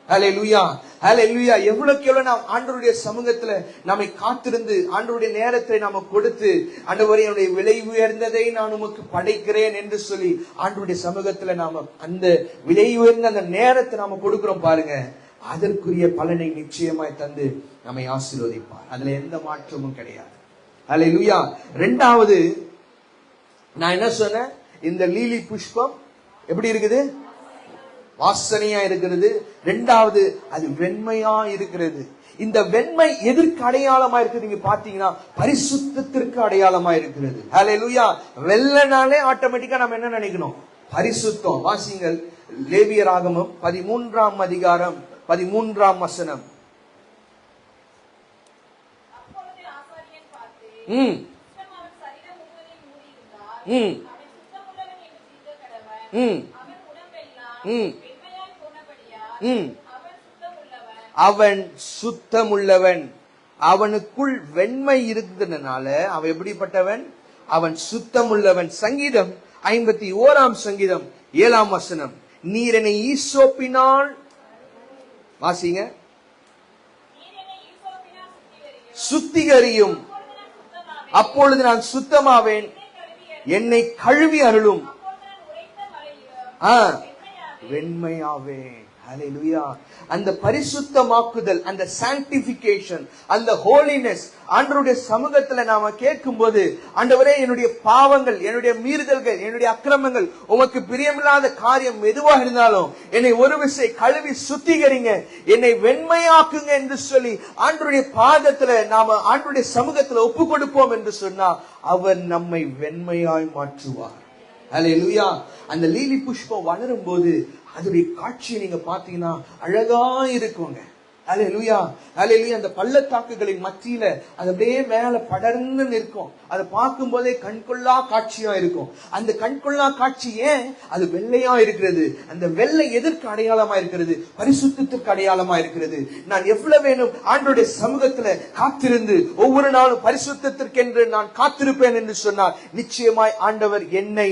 ஹல்லேலூயா, ஹல்லேலூயா. எவ்வளவுக்கு எவ்வளவு நாம் ஆண்டவருடைய சமூகத்துல நம்மை காத்திருந்து ஆண்டவருடைய நேரத்தை நாம கொடுத்து, ஆண்டவரே என்னுடைய விலை உயர்ந்ததை நான் உமக்கு படைக்கிறேன் என்று சொல்லி ஆண்டவருடைய சமூகத்துல நாம அந்த விலை உயர்ந்த அந்த நேரத்தை நாம கொடுக்கிறோம் பாருங்க, அதற்குரிய பலனை நிச்சயமாய் தந்து நம்மை ஆசீர்வதிப்பார். அதுல எந்த மாற்றமும் கிடையாது. ஹல்லேலூயா. இரண்டாவது, நான் என்ன சொன்னேன்? இந்த லீலி புஷ்பம் எப்படி இருக்குது? வாசனையா இருக்கிறது. இரண்டாவது, அது வெண்மையா இருக்கிறது. இந்த வெண்மை எதற்கு அடையாளமா இருக்குது? நீங்க பாத்தீங்கன்னா பரிசுத்தத்திற்கு அடையாளமா இருக்கிறது. ஹல்லேலூயா. வெள்ளனாலே ஆட்டோமேட்டிக்கா நம்ம என்ன நினைக்கணும்? பரிசுத்தம். வாசிங்கள் லேவியராகமம் 13ஆம் அதிகாரம் 13ஆம் வசனம். அவன் சுத்தமுள்ளவன். அவனுக்குள் வெண்மை இருந்ததுனால அவன் எப்படிப்பட்டவன்? அவன் சுத்தமுள்ளவன். சங்கீதம் 51ஆம் சங்கீதம் 7ஆம் வசனம். நீர் என்னை ஈசோப்பினால் வாசிங்க சுத்திகரியும், அப்பொழுது நான் சுத்தமாவேன். என்னை கழுவி அருளும், வெண்மையாவேன். ஹல்லேலூயா. அந்த பரிசுத்தமாக்குதல், அந்த சாங்டிபிகேஷன், அந்த ஹோலினஸ் ஆண்டவருடைய சமூகத்துல நாம கேட்கும் போது, ஆண்டவரே என்னுடைய பாவங்கள், என்னுடைய மீறுதல்கள், என்னுடைய அக்கிரமங்கள், உமக்கு பிரியமில்லாத காரியம் எதுவாக இருந்தாலும் என்னை ஒரு விசை கழுவி சுத்திகரிங்க, என்னை வெண்மையாக்குங்க என்று சொல்லி ஆண்டவருடைய பாதத்துல நாம ஆண்டவருடைய சமூகத்துல ஒப்பு கொடுப்போம் என்று சொன்னா அவர் நம்மை வெண்மையாய் மாற்றுவார். ஹல்லேலூயா. அந்த லீலி புஷ்பம் வளரும் போது அதோடைய காட்சியை நீங்க பாத்தீங்கன்னா அழகா இருக்குங்க. ஹல்லேலூயா. ஹல்லேலூயா. அந்த பள்ளத்தாக்குகளின் மத்தியில அது அப்படியே மேல படர்ந்து நிற்கும். அதை பார்க்கும் போதே கண்கொள்ளா காட்சியா இருக்கும். அந்த கண்கொள்ளா காட்சி ஏன் அது வெள்ளையா இருக்கிறது? அந்த வெள்ளை எதற்கு அடையாளமா இருக்கிறது? பரிசுத்தத்திற்கு அடையாளமா இருக்கிறது. நான் எவ்வளவு வேணும் ஆண்டவருடைய சமூகத்துல காத்திருந்து ஒவ்வொரு நாளும் பரிசுத்தத்திற்கென்று நான் காத்திருப்பேன் என்று சொன்னார், நிச்சயமாய் ஆண்டவர் என்னை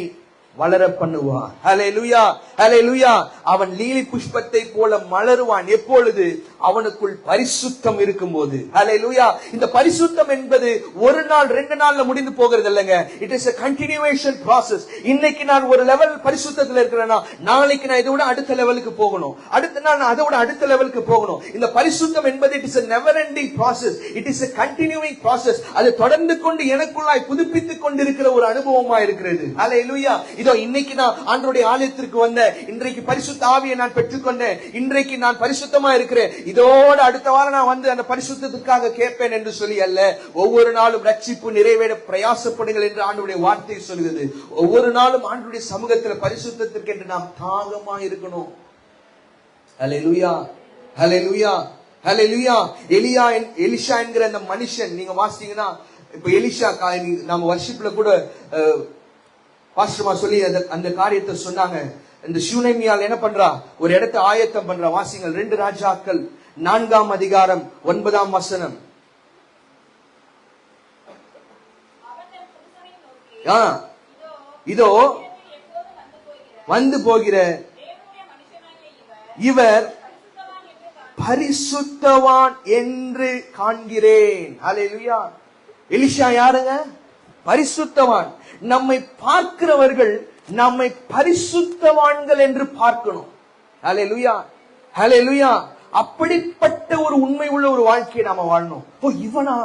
வளர பண்ணுவார். ஹல்லேலூயா. ஹல்லேலூயா. அவன் லீலி புஷ்பத்தை போல மலருவான் எப்பொழுது? அவனுக்குள் பரிசுத்தம் இருக்கும்போது. ஹல்லேலூயா. இந்த பரிசுத்தம் என்பது ஒரு நாள் 2 நாள்ல முடிந்து போகிறது இல்லைங்க. It is a continuation process. இன்னைக்கு நான் ஒரு லெவல் பரிசுத்தத்துல இருக்கிறேன்னா நாளைக்கு நான் இதை விட அடுத்த லெவலுக்கு போகணும், அடுத்த நாள் நான் அதை விட அடுத்த லெவலுக்கு போகணும். இந்த பரிசுத்தம் என்பது it is a never ending process. It is a continuing process. அது தொடர்ந்து கொண்டு எனக்குள்ளாய் புதுப்பித்துக் கொண்டிருக்கிற ஒரு அனுபவமா இருக்கிறது. ஹல்லேலூயா. இதோ இன்னைக்கு நான் ஆண்டவருடைய ஆலயத்திற்கு வந்தேன், இன்றைக்கு பரிசுத்த ஆவியை நான் பெற்றுக்கொண்டேன், இன்றைக்கு நான் பரிசுத்தமா இருக்கிறேன், இதோட அடுத்த வாரம் நான் வந்து அந்த பரிசுத்தத்துக்காக கேட்பேன் என்று சொல்லி அல்ல. ஒவ்வொரு நாளும் ரட்சிப்பு நிறைவேற பிரயாசப்படுங்கள் என்று ஆண்டவருடைய வார்த்தை சொல்கிறது. ஒவ்வொரு நாளும் ஆண்டவருடைய சமூகத்தில் பரிசுத்தத்திற்கு என்று நாம் தாகமா இருக்கணும். ஹல்லேலூயா. ஹல்லேலூயா. ஹல்லேலூயா. எலிஷா என்கிற அந்த மனுஷன் நீங்க வாசித்தீங்கன்னா, இப்ப எலிஷா நம்ம வர்ஷிப்ல கூட பாஸ்டர்மா சொல்லி அந்த காரியத்தை சொன்னாங்க. இந்த சூனேமியால் என்ன பண்றா? ஒரு இடத்தை ஆயத்தம் பண்றா. வாசிங்கள் 2 ராஜாக்கள் 4ஆம் அதிகாரம் 9ஆம் வசனம். இதோ வந்து போகிற இவர் பரிசுத்தவான் என்று காண்கிறேன். ஹல்லேலூயா. எலிஷா யாருங்க? பரிசுத்தவான். நம்மை பார்க்கிறவர்கள் நம்மை பரிசுத்தவான்கள் என்று பார்க்கணும். ஹல்லேலூயா. ஹல்லேலூயா. அப்படிப்பட்ட ஒரு உண்மை உள்ள ஒரு வாழ்க்கையை நாம வாழணும். ஓ இவனா,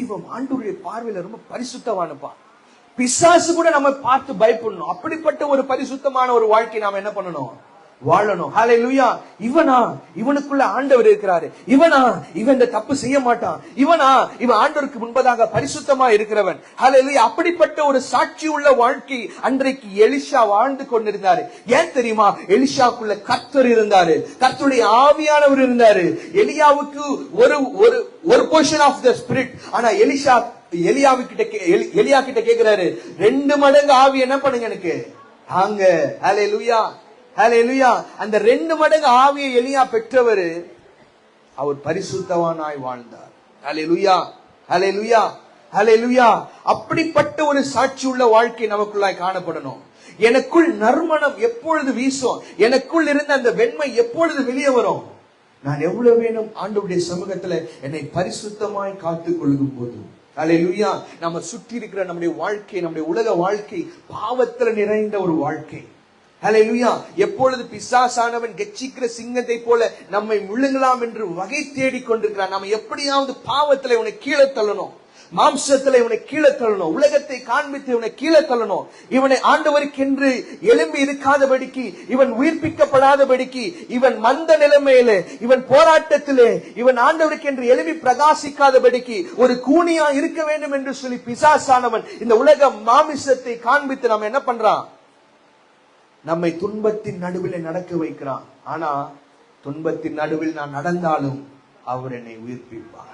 இவன் ஆண்டவருடைய பார்வையில ரொம்ப பரிசுத்தவானுப்பா. பிசாசு கூட நம்ம பார்த்து பயப்படணும். அப்படிப்பட்ட ஒரு பரிசுத்தமான ஒரு வாழ்க்கை நாம என்ன பண்ணணும்? வாழணும். ஹல்லேலூயா. இவனா, இவனுக்குள்ள ஆண்டவர் இருக்கிறாரு, இவனா, இவன் இந்த தப்பு செய்ய மாட்டான், இவனா, இவன் ஆண்டவருக்கு முன்பதாக பரிசுத்தமா இருக்கிறவன். ஹல்லேலூயா. அப்படிப்பட்ட ஒரு சாட்சி உள்ள வாழ்க்கை அன்றைக்கு எலிஷா வாழ்ந்து கொண்டிருந்தாரு. ஏன் தெரியுமா? எலிஷாக்குள்ள கர்த்தர் இருந்தாரு, கர்த்தருடைய ஆவியானவர் இருந்தாரு. எலியாவுக்கு ஒரு போர்ஷன் ஆஃப் த ஸ்பிரிட். ஆனா எலியா கிட்ட கேக்குறாரு, 2 மடங்கு ஆவி என்ன பண்ணுங்க எனக்கு தாங்க. ஹல்லேலூயா. ஹல்லேலூயா. அந்த 2 மடங்கு ஆவியை எலியா பெற்றவர், அவர் பரிசுத்தவானாய் வாழ்ந்தார். ஹல்லேலூயா. ஹல்லேலூயா. ஹல்லேலூயா. அப்படிப்பட்ட ஒரு சாட்சி உள்ள வாழ்க்கை நமக்குள்ளாய் காணப்படணும். எனக்குள் நறுமணம் எப்பொழுது வீசும், எனக்குள் இருந்த அந்த வெண்மை எப்பொழுது வெளியே வரும்? நான் எவ்வளவு வேணும் ஆண்டவருடைய சமூகத்துல என்னை பரிசுத்தமாய் காத்துக் கொள்ளும் போது. ஹல்லேலூயா. நம்ம சுற்றி இருக்கிற நம்முடைய வாழ்க்கை, நம்முடைய உலக வாழ்க்கை பாவத்துல நிறைந்த ஒரு வாழ்க்கை. ஹல்லேலூயா. எப்பொழுது பிசாசானவன் கெச்சிக்கிற சிங்கத்தை போல நம்மை முழுங்கலாம் என்று வகை தேடிக் கொண்டிருக்கிறான். நம்ம எப்படியாவது பாவத்துல இவனை கீழே தள்ளணும், மாம்சத்துல இவனை கீழே தள்ளணும், உலகத்தை காண்பித்து இவனை கீழே தள்ளணும், இவனை ஆண்டவருக்கென்று எழும்பி இருக்காதபடிக்கு, இவன் உயிர்ப்பிக்கப்படாதபடிக்கு, இவன் மந்த நிலைமையிலே, இவன் போராட்டத்திலே, இவன் ஆண்டவருக்கென்று எழும்பி பிரகாசிக்காதபடிக்கு ஒரு கூனியா இருக்க வேண்டும் என்று சொல்லி பிசாசானவன் இந்த உலக மாமிசத்தை காண்பித்து நம்ம என்ன பண்றான்? நம்மை துன்பத்தின் நடுவில் நடக்க வைக்கிறான். ஆனா துன்பத்தின் நடுவில் நான் நடந்தாலும் அவர் என்னை உயிர்ப்பிப்பார்.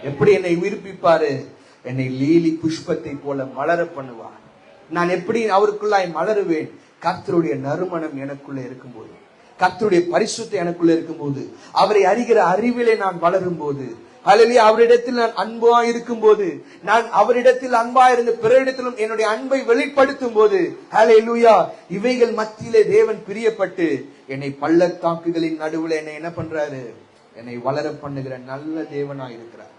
எப்படி என்னை உயிர்ப்பிப்பாரு? என்னை லீலி புஷ்பத்தை போல மலர பண்ணுவார். நான் எப்படி அவருக்குள்ளாய் மலருவேன்? கர்த்தருடைய நறுமணம் எனக்குள்ள இருக்கும்போது, கர்த்தருடைய பரிசுத்தம் எனக்குள்ள இருக்கும்போது, அவரை அறிகிற அறிவிலே நான் வளரும் போது, அல்லது அவரிடத்தில் நான் அன்பா இருக்கும் போது, நான் அவரிடத்தில் அன்பா இருந்து பிறரிடத்திலும் என்னுடைய அன்பை வெளிப்படுத்தும் போது, ஹல்லேலூயா, இவைகள் மத்தியிலே தேவன் பிரியப்பட்டு என்னை பள்ளத்தாக்குகளின் நடுவில் என்னை என்ன பண்றாரு? என்னை வளர பண்ணுகிற நல்ல தேவனா இருக்கிறார்.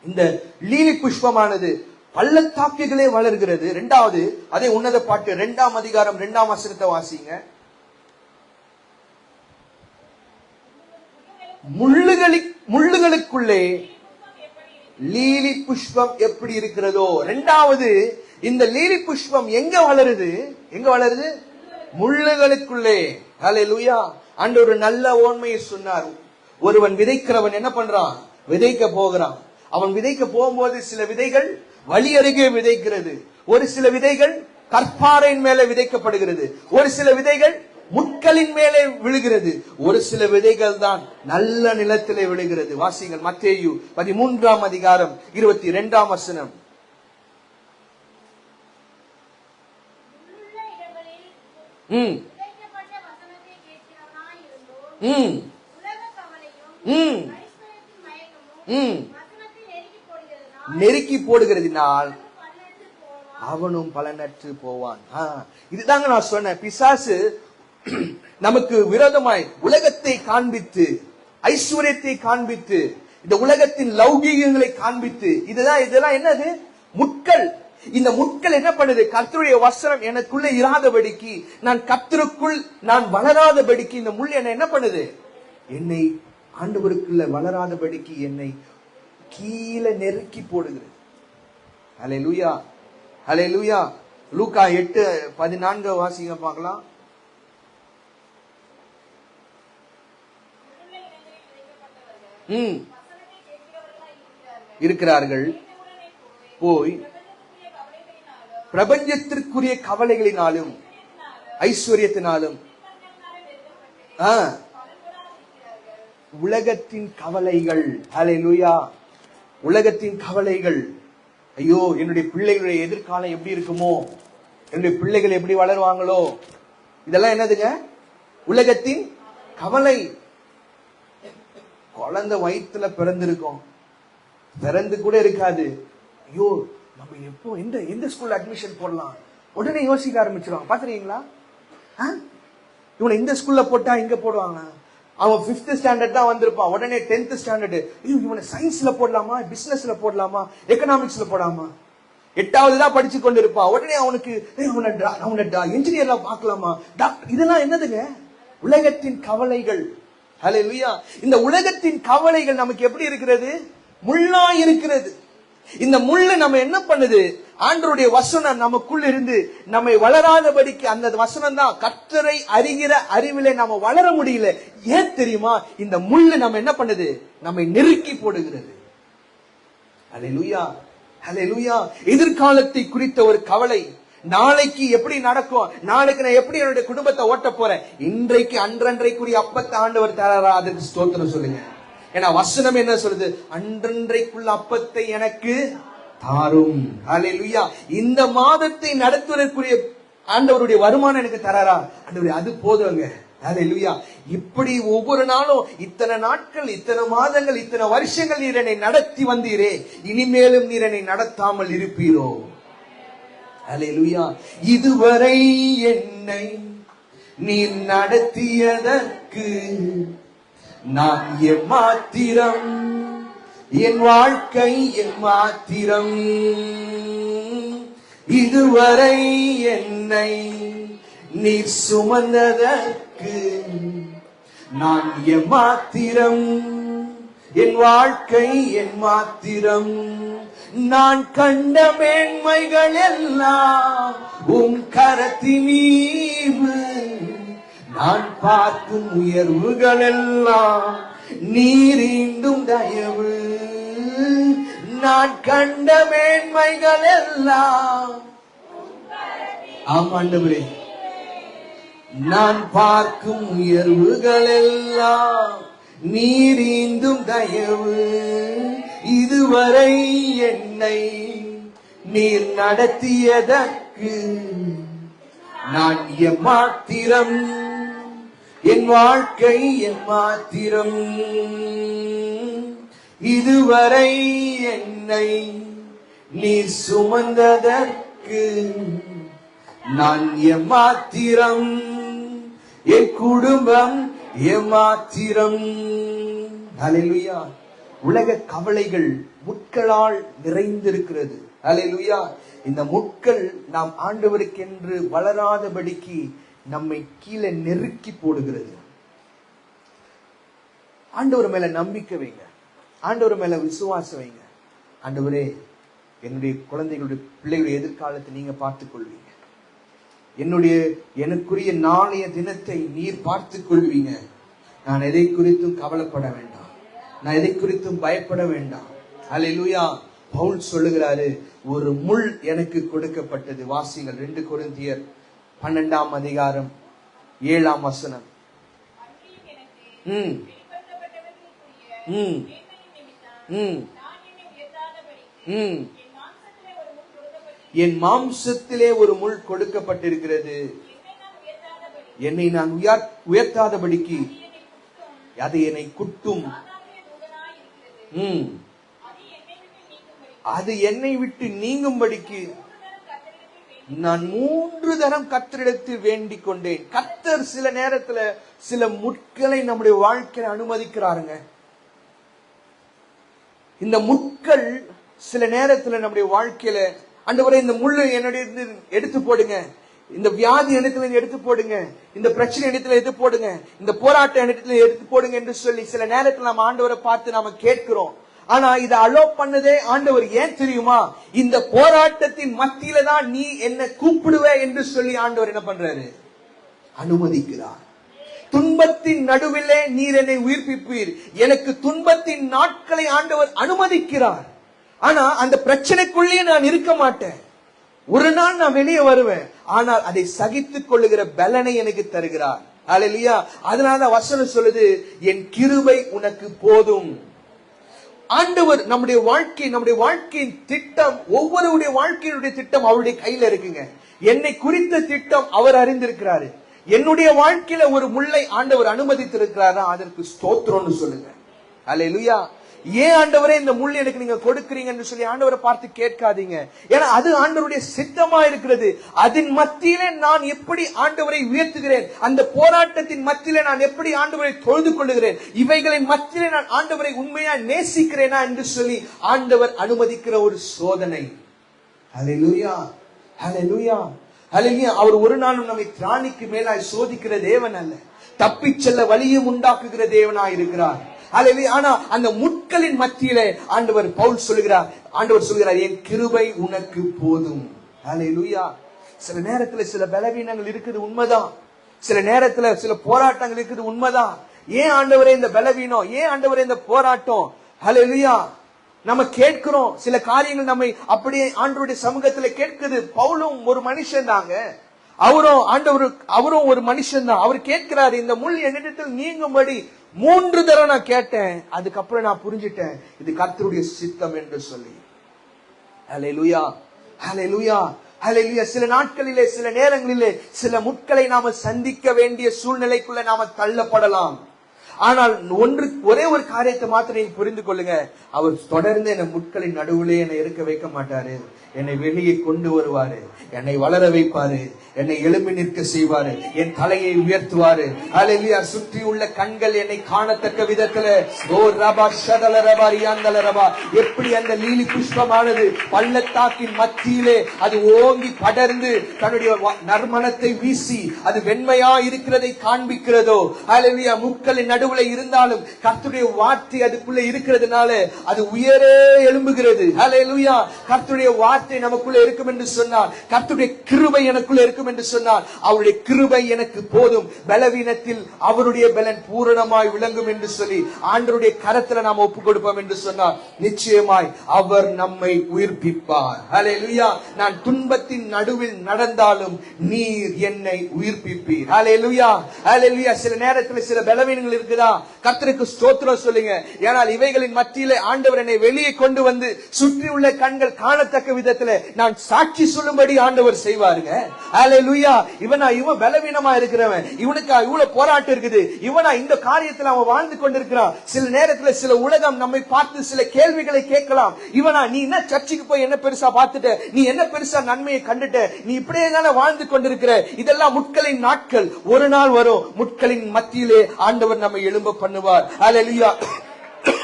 இந்த லீலி புஷ்பமானது பள்ளத்தாக்குகளே வளர்கிறது. இரண்டாவது, அதே உன்னத பாட்டு 2ஆம் அதிகாரம் 2ஆம் வசனத்தை வாசிங்க. முள்ளுகளுக்குள்ளே லீலி புஷ்பம் எப்படி இருக்கிறதோ. இரண்டாவது, இந்த லீலி புஷ்பம் எங்க வளருது? எங்க வளருது? முள்ளுகளுக்குள்ளே. ஹல்லேலூயா. ஆண்டவர் ஒரு நல்ல ஓன்மையை சொன்னார். ஒருவன் விதைக்கிறவன் என்ன பண்றான்? விதைக்க போகிறான். அவன் விதைக்க போகும்போது சில விதைகள் வழி அருகே விதைக்கிறது, ஒரு சில விதைகள் கற்பாறையின் மேலே விதைக்கப்படுகிறது, ஒரு சில விதைகள் முட்களின் மேலே விழுகிறது, ஒரு சில விதைகள் தான் நல்ல நிலத்திலே விழுகிறது. வாசிங்கள் மத்தேயு 13ஆம் அதிகாரம் 22ஆம் வசனம். நெருக்கி போடுகிறதினால் அவனும் பலனற்று போவான். இதுதாங்க நான் சொன்னேன். பிசாசு நமக்கு விரோதமாய் உலகத்தை காண்பித்து, ஐஸ்வர்யத்தை காண்பித்து, இந்த உலகத்தின் லௌகீகங்களை காண்பித்து, இதெல்லாம் என்னது? முட்கள். இந்த முட்கள் என்ன பண்ணுது? கர்த்தருடைய வசனம் எனக்குள்ள இராதபடிக்கு, நான் கர்த்தருக்குள் நான் வளராதபடிக்கு இந்த முள் என்ன பண்ணுது? என்னை ஆண்டவருக்குள்ள வளராதபடிக்கு என்னை கீழே நெருக்கி போடுகிறது. ஹல்லேலூயா, ஹல்லேலூயா. லூக்கா 8:14 வாசிங்க பார்க்கலாம். இருக்கிறார்கள், போய் பிரபஞ்சத்திற்குரிய கவலைகளினாலும் ஐஸ்வர்யத்தினாலும் உலகத்தின் கவலைகள். ஹல்லேலூயா. உலகத்தின் கவலைகள். ஐயோ, என்னுடைய பிள்ளைகளுடைய எதிர்காலம் எப்படி இருக்குமோ, என்னுடைய பிள்ளைகள் எப்படி வளருவாங்களோ, இதெல்லாம் என்னதுங்க? உலகத்தின் கவலை. குழந்தை வயிற்றுல பிறந்திருக்கும், பிறந்து கூட இருக்காது. ஐயோ, நம்ம எப்போ எந்த ஸ்கூல்ல அட்மிஷன் போடலாம், உடனே யோசிக்க ஆரம்பிச்சிருவாங்க. பாத்துறீங்களா? இவனை இந்த ஸ்கூல்ல போட்டா இங்க போடுவாங்க. அவன் 5th ஸ்டாண்டர்ட் தான் வந்திருப்பான், உடனே 10th ஸ்டாண்டர்ட். இவனை சயின்ஸ்ல போடலாமா, பிசினஸ்ல போடலாமா, எக்கனாமிக்ஸ்ல போடாமா? 8வது தான் படிச்சு கொண்டு இருப்பான், உடனே அவனுக்கு இன்ஜினியர்ல பார்க்கலாமா, டாக்டர். இதெல்லாம் என்னதுங்க? உலகத்தின் கவலைகள். ஹல்லேலூயா. இந்த உலகத்தின் கவலைகள் நமக்கு எப்படி இருக்கிறது? முள்ளா இருக்கிறது. இந்த முள்ளு நம்ம என்ன பண்ணுது? ஆண்டவருடைய வசனம் நமக்குள்ள இருந்து நம்மை வளராதபடிக்கு, அந்த வசனம் தான் கர்த்தரை அறிகிற அறிவிலே நாம வளர முடியல. ஏன் தெரியுமா? இந்த முள்ளு நம்ம என்ன பண்ணுது? நம்மை நெருக்கி போடுகிறது. ஹல்லேலூயா, ஹல்லேலூயா. எதிர்காலத்தை குறித்த ஒரு கவலை. நாளைக்கு எப்படி நடக்கும், நாளைக்கு நான் எப்படி என்னுடைய குடும்பத்தை ஓட்ட போறேன். இன்றைக்கு அன்றன்றைக்குரிய அப்பத்தை ஆண்டவர் தராரா? அதற்கு ஸ்தோத்திரம் சொல்லுங்க. ஏன்னா வசனம் என்ன சொல்லுது? அன்றன்றைக்குள்ள அப்பத்தை எனக்கு தாரும். ஹல்லேலூயா. இந்த மாதத்தை நடத்துவதற்குரிய ஆண்டவருடைய வருமானம் எனக்கு தராரா? ஆண்டவரே, அது போதுங்க. ஹல்லேலூயா. இப்படி ஒவ்வொரு நாளும் இத்தனை நாட்கள், இத்தனை மாதங்கள், இத்தனை வருஷங்கள் நீர் என்னை நடத்தி வந்தீரே, இனிமேலும் நீர் என்னை நடத்தாமல் இருப்பீரோ? ஹல்லேலூயா. இதுவரை என்னை நீர் நடத்தியதற்கு நான் எம்மாத்திரம், என் வாழ்க்கை எம்மாத்திரம். இதுவரை என்னை நீர் சுமந்ததற்கு நான் எம்மாத்திரம், என் வாழ்க்கை என் மாத்திரம். நான் கண்ட மேன்மைகள் எல்லாம் உம் கரத்தின் ஈவு. நான் பார்க்கும் உயர்வுகள் எல்லாம் நீரீண்டும் தயவு. நான் கண்ட மேன்மைகள் எல்லாம் ஆமாண்டவரே, நான் பார்க்கும் உயர்வுகள் எல்லாம் நீரீந்தும் தயவு. இதுவரை என்னை நீர் நடத்தியதற்கு நான் எம்மாத்திரம், என் வாழ்க்கை எம்மாத்திரம். இதுவரை என்னை நீர் சுமந்ததற்கு நான் எம்மாத்திரம், என் குடும்பம் எம்மாத்திரம். ஹல்லேலூயா. உலக கவலைகள் முட்களால் நிறைந்திருக்கிறது. ஹல்லேலூயா. இந்த முட்கள் நாம் ஆண்டவருக்கென்று வளராதபடிக்கு நம்மை கீழே நெருக்கி போடுகிறது. ஆண்டவர் மேல நம்பிக்கை வைங்க, ஆண்டவர் மேல விசுவாசம் வைங்க. ஆண்டவரே, என்னுடைய குழந்தைகளுடைய பிள்ளைகளுடைய எதிர்காலத்தை நீங்க பார்த்துக் கொள்வீங்க. எனக்குரிய நாளைய தினத்தை நீர் பார்த்துக் கொள்வீங்க. நான் எதை குறித்தும் கவலைப்பட வேண்டாம், நான் எதை குறித்தும் பயப்பட வேண்டாம். ஹல்லேலூயா. பவுல் சொல்லுகிறாரு, ஒரு முள் எனக்கு கொடுக்கப்பட்டது. வாசிங்கள் 2 கொரிந்தியர் 12ஆம் அதிகாரம் 7ஆம் வசனம். என் மாம்சத்திலே ஒரு முள் கொடுக்கப்பட்டிருக்கிறது, என்னை நான் உயர்த்தாதபடிக்கு அது என்னை குட்டும். அது என்னை விட்டு நீங்கும்படிக்கு நான் 3 தரம் கர்த்தரிடத்தில் வேண்டிக் கொண்டேன். கர்த்தர் சில நேரத்துல சில முட்களை நம்முடைய வாழ்க்கையில அனுமதிக்கிறாருங்க. இந்த முட்கள் சில நேரத்துல நம்முடைய வாழ்க்கையில, ஆண்டவரே இந்த முள்ளு என்னுடைய எடுத்து போடுங்க, இந்த வியாதி இடத்துல எடுத்து போடுங்க, இந்த பிரச்சனை இடத்துல எடுத்து போடுங்க, இந்த போராட்ட இடத்துல எடுத்து போடுங்க என்று சொல்லி சில நேரத்துல நம்ம ஆண்டவரை பார்த்து நாம கேட்கிறோம். ஆனா இதை அலோ பண்ணதே ஆண்டவர். ஏன் தெரியுமா? இந்த போராட்டத்தின் மத்தியில தான் நீ என்ன கூப்பிடுவ என்று சொல்லி ஆண்டவர் என்ன பண்றாரு? அனுமதிக்கிறார். துன்பத்தின் நடுவிலே நீர் என்னை உயிர்ப்பிப்பீர். எனக்கு துன்பத்தின் நாட்களை ஆண்டவர் அனுமதிக்கிறார். ஆனா அந்த பிரச்சனைக்குள்ளேயே நான் இருக்க மாட்டேன். ஒரு நாள் நான் வெளியே வருவேன். ஆனால் அதை சகித்துக் கொள்ளுகிற பலனை எனக்கு தருகிறார். ஹல்லேலூயா. அதனால வசனம் சொல்லுது, என் கிருபை உனக்கு போதும். ஆண்டவர் நம்முடைய வாழ்க்கையின் திட்டம், ஒவ்வொருடைய வாழ்க்கையினுடைய திட்டம் அவருடைய கையில இருக்குங்க. என்னை குறித்த திட்டம் அவர் அறிந்திருக்கிறாரு. என்னுடைய வாழ்க்கையில ஒரு முள்ளை ஆண்டவர் அனுமதித்திருக்கிறாரா, அதற்கு ஸ்தோத்திரம்னு சொல்லுங்க. ஹல்லேலூயா. ஏன் ஆண்டவரே இந்த முள் எனக்கு நீங்க கொடுக்கிறீங்கன்னு சொல்லி ஆண்டவரை பார்த்து கேட்காதீங்க. ஏன்னா அது ஆண்டவருடைய சித்தமா இருக்கிறது. அதன் மத்தியிலே நான் எப்படி ஆண்டவரை உயர்த்துகிறேன், அந்த போராட்டத்தின் மத்தியிலே நான் எப்படி ஆண்டவரை தொழுது கொள்ளுகிறேன், இவைகளின் மத்தியிலே நான் ஆண்டவரை உண்மையா நேசிக்கிறேனா என்று சொல்லி ஆண்டவர் அனுமதிக்கிற ஒரு சோதனை. ஹல்லேலூயா, ஹல்லேலூயா, ஹல்லேலூயா. அவர் ஒரு நாளும் நம்மை திராணிக்கு மேலாய் சோதிக்கிற தேவன் அல்ல, தப்பிச் செல்ல வழியும் உண்டாக்குகிற தேவனாய் இருக்கிறார். ஹல்லேலூயா. ஆனா அந்த முட்களின் மத்தியிலே ஆண்டவர் சொல்கிறார், என் கிருபை உனக்கு போதும். ஹல்லேலூயா. சில நேரத்துல சில பலவீனங்கள் இருக்குது, உண்மைதான். சில நேரத்துல சில போராட்டங்கள் இருக்குது, உண்மைதான். ஏன் ஆண்டவரே இந்த பலவீனம், ஏன் ஆண்டவரே இந்த போராட்டம்? ஹல்லேலூயா. நம்ம கேட்கிறோம், சில காரியங்கள் நம்மை அப்படியே ஆண்டவருடைய சமூகத்துல கேட்குது. பவுலும் ஒரு மனுஷன் தாங்க, அவரும் ஒரு மனுஷன் தான். அவர் கேட்கிறாரு, இந்த முள் என்னிடத்தில் நீங்கும்படி 3 தடவை நான் கேட்டேன். அதுக்கப்புறம் நான் புரிஞ்சிட்டேன் இது கர்த்தருடைய சித்தம் என்று சொல்லி. ஹல்லேலூயா, ஹல்லேலூயா, ஹல்லேலூயா. சில நாட்களிலே, சில நேரங்களிலே சில முட்களை நாம சந்திக்க வேண்டிய சூழ்நிலைக்குள்ள நாம தள்ளப்படலாம். ஆனால் ஒரே ஒரு காரியத்தை மாத்திரம் நீங்க புரிந்து கொள்ளுங்க, அவர் தொடர்ந்து என்னை முட்களின் நடுவிலே என்னை இருக்க வைக்க மாட்டாரு. என்னை வெளியே கொண்டு வருவாரு, என்னை வளர வைப்பாரு, என்னை எழும்பி நிற்க செய்வாரு, என் தலையை உயர்த்துவாரு. ஹல்லேலூயா. சுற்றி உள்ள கண்கள் என்னை காணத்தக்க விதத்துல, ஓ ரபா ஷதல ரபா ரியாந்தல ரபா, எப்படி அந்த லீலி புஷ்பமானது பள்ளத்தாக்கின் மத்தியிலே அது ஓங்கி படர்ந்து தன்னுடைய நறுமணத்தை வீசி அது வெண்மையா இருக்கிறதை காண்பிக்கிறதோ, ஹல்லேலூயா. முட்களின் நடுவில் நடுவுல இருந்தாலும் கர்த்தருடைய வார்த்தை அதுக்குள்ள இருக்கிறதுனால அது உயரே எழும்புகிறது. ஹல்லேலூயா. கர்த்தருடைய வார்த்தை நமக்குள்ள இருக்கும் என்று சொன்னார், கர்த்தருடைய கிருபை எனக்குள்ள இருக்கும் என்று சொன்னார், அவருடைய கிருபை எனக்கு போதும், பலவீனத்தில் அவருடைய பலன் பூரணமாய் விளங்கும் என்று சொல்லி ஆண்டவருடைய கரத்துல நாம் ஒப்பு கொடுப்போம் என்று சொன்னார், நிச்சயமாய் அவர் நம்மை உயிர்ப்பிப்பார். ஹல்லேலூயா. நான் துன்பத்தின் நடுவில் நடந்தாலும் நீர் என்னை உயிர்ப்பிப்பீர். ஹல்லேலூயா. ஹல்லேலூயா. சில நேரத்தில் சில பலவீனங்கள் இருக்குதா, கர்த்தருக்கு ஸ்தோத்திரம் சொல்லுங்க. ஏனால் இவைகளின் மத்தியிலே ஆண்டவர் என்னை வெளியே கொண்டு வந்து சுற்றி உள்ள கண்கள் காணத்தக்க விதத்தில் நான் சாட்சி சொல்லும்படி ஆண்டவர் செய்வாருங்க. ஹல்லேலூயா. இவன் பலவீனமா இருக்கிறவன், இவனுக்கு இவ்வளவு போராட்டம் இருக்குது, இவனா இந்த காரியத்தில் அவன் வாழ்ந்து கொண்டிருக்கிறான். சில நேரத்தில் சில உலகம் நம்மை பார்த்து சில கேள்விகளை கேட்கலாம். இவனா, நீ என்ன சர்ச்சுக்கு போய் என்ன பெருசா பார்த்துட்ட, நீ என்ன பெருசா நன்மையை கண்டுட்ட, நீ இப்படியே தானே வாழ்ந்து கொண்டிருக்கிற, இதெல்லாம் முட்களின் நாட்கள், ஒரு நாள் வரும், முட்களின் மத்தியிலே ஆண்டவர் நம்மை எழும்ப பண்ணுவார். ஹல்லேலூயா.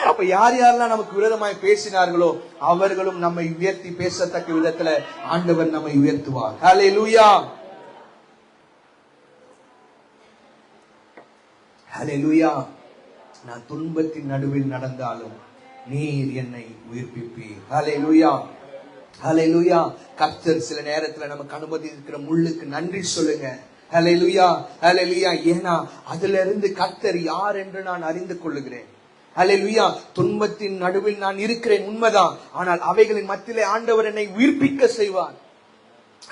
அப்ப யார் யாரெல்லாம் நமக்கு விரோதமாய் பேசினார்களோ அவர்களும் நம்மை உயர்த்தி பேசத்தக்க விதத்துல ஆண்டவர் நம்மை உயர்த்துவார். ஹல்லேலூயா. ஹல்லேலூயா. நான் துன்பத்தின் நடுவில் நடந்தாலும் நீர் என்னை உயிர்ப்பிப்பீர். ஹல்லேலூயா. ஹல்லேலூயா. கர்த்தர் சில நேரத்துல நமக்கு அனுமதி இருக்கிற முள்ளுக்கு நன்றி சொல்லுங்க. ஹல்லேலூயா. ஹல்லேலூயா. ஏன்னா அதுல இருந்து கர்த்தர் யார் என்று நான் அறிந்து கொள்ளுகிறேன். ஹல்லேலூயா. துன்பத்தின் நடுவில் நான் இருக்கிறேன் உண்மைதான், ஆனால் அவைகளின் மத்தியிலே ஆண்டவர் என்னை உயிர்ப்பிக்க செய்வார்.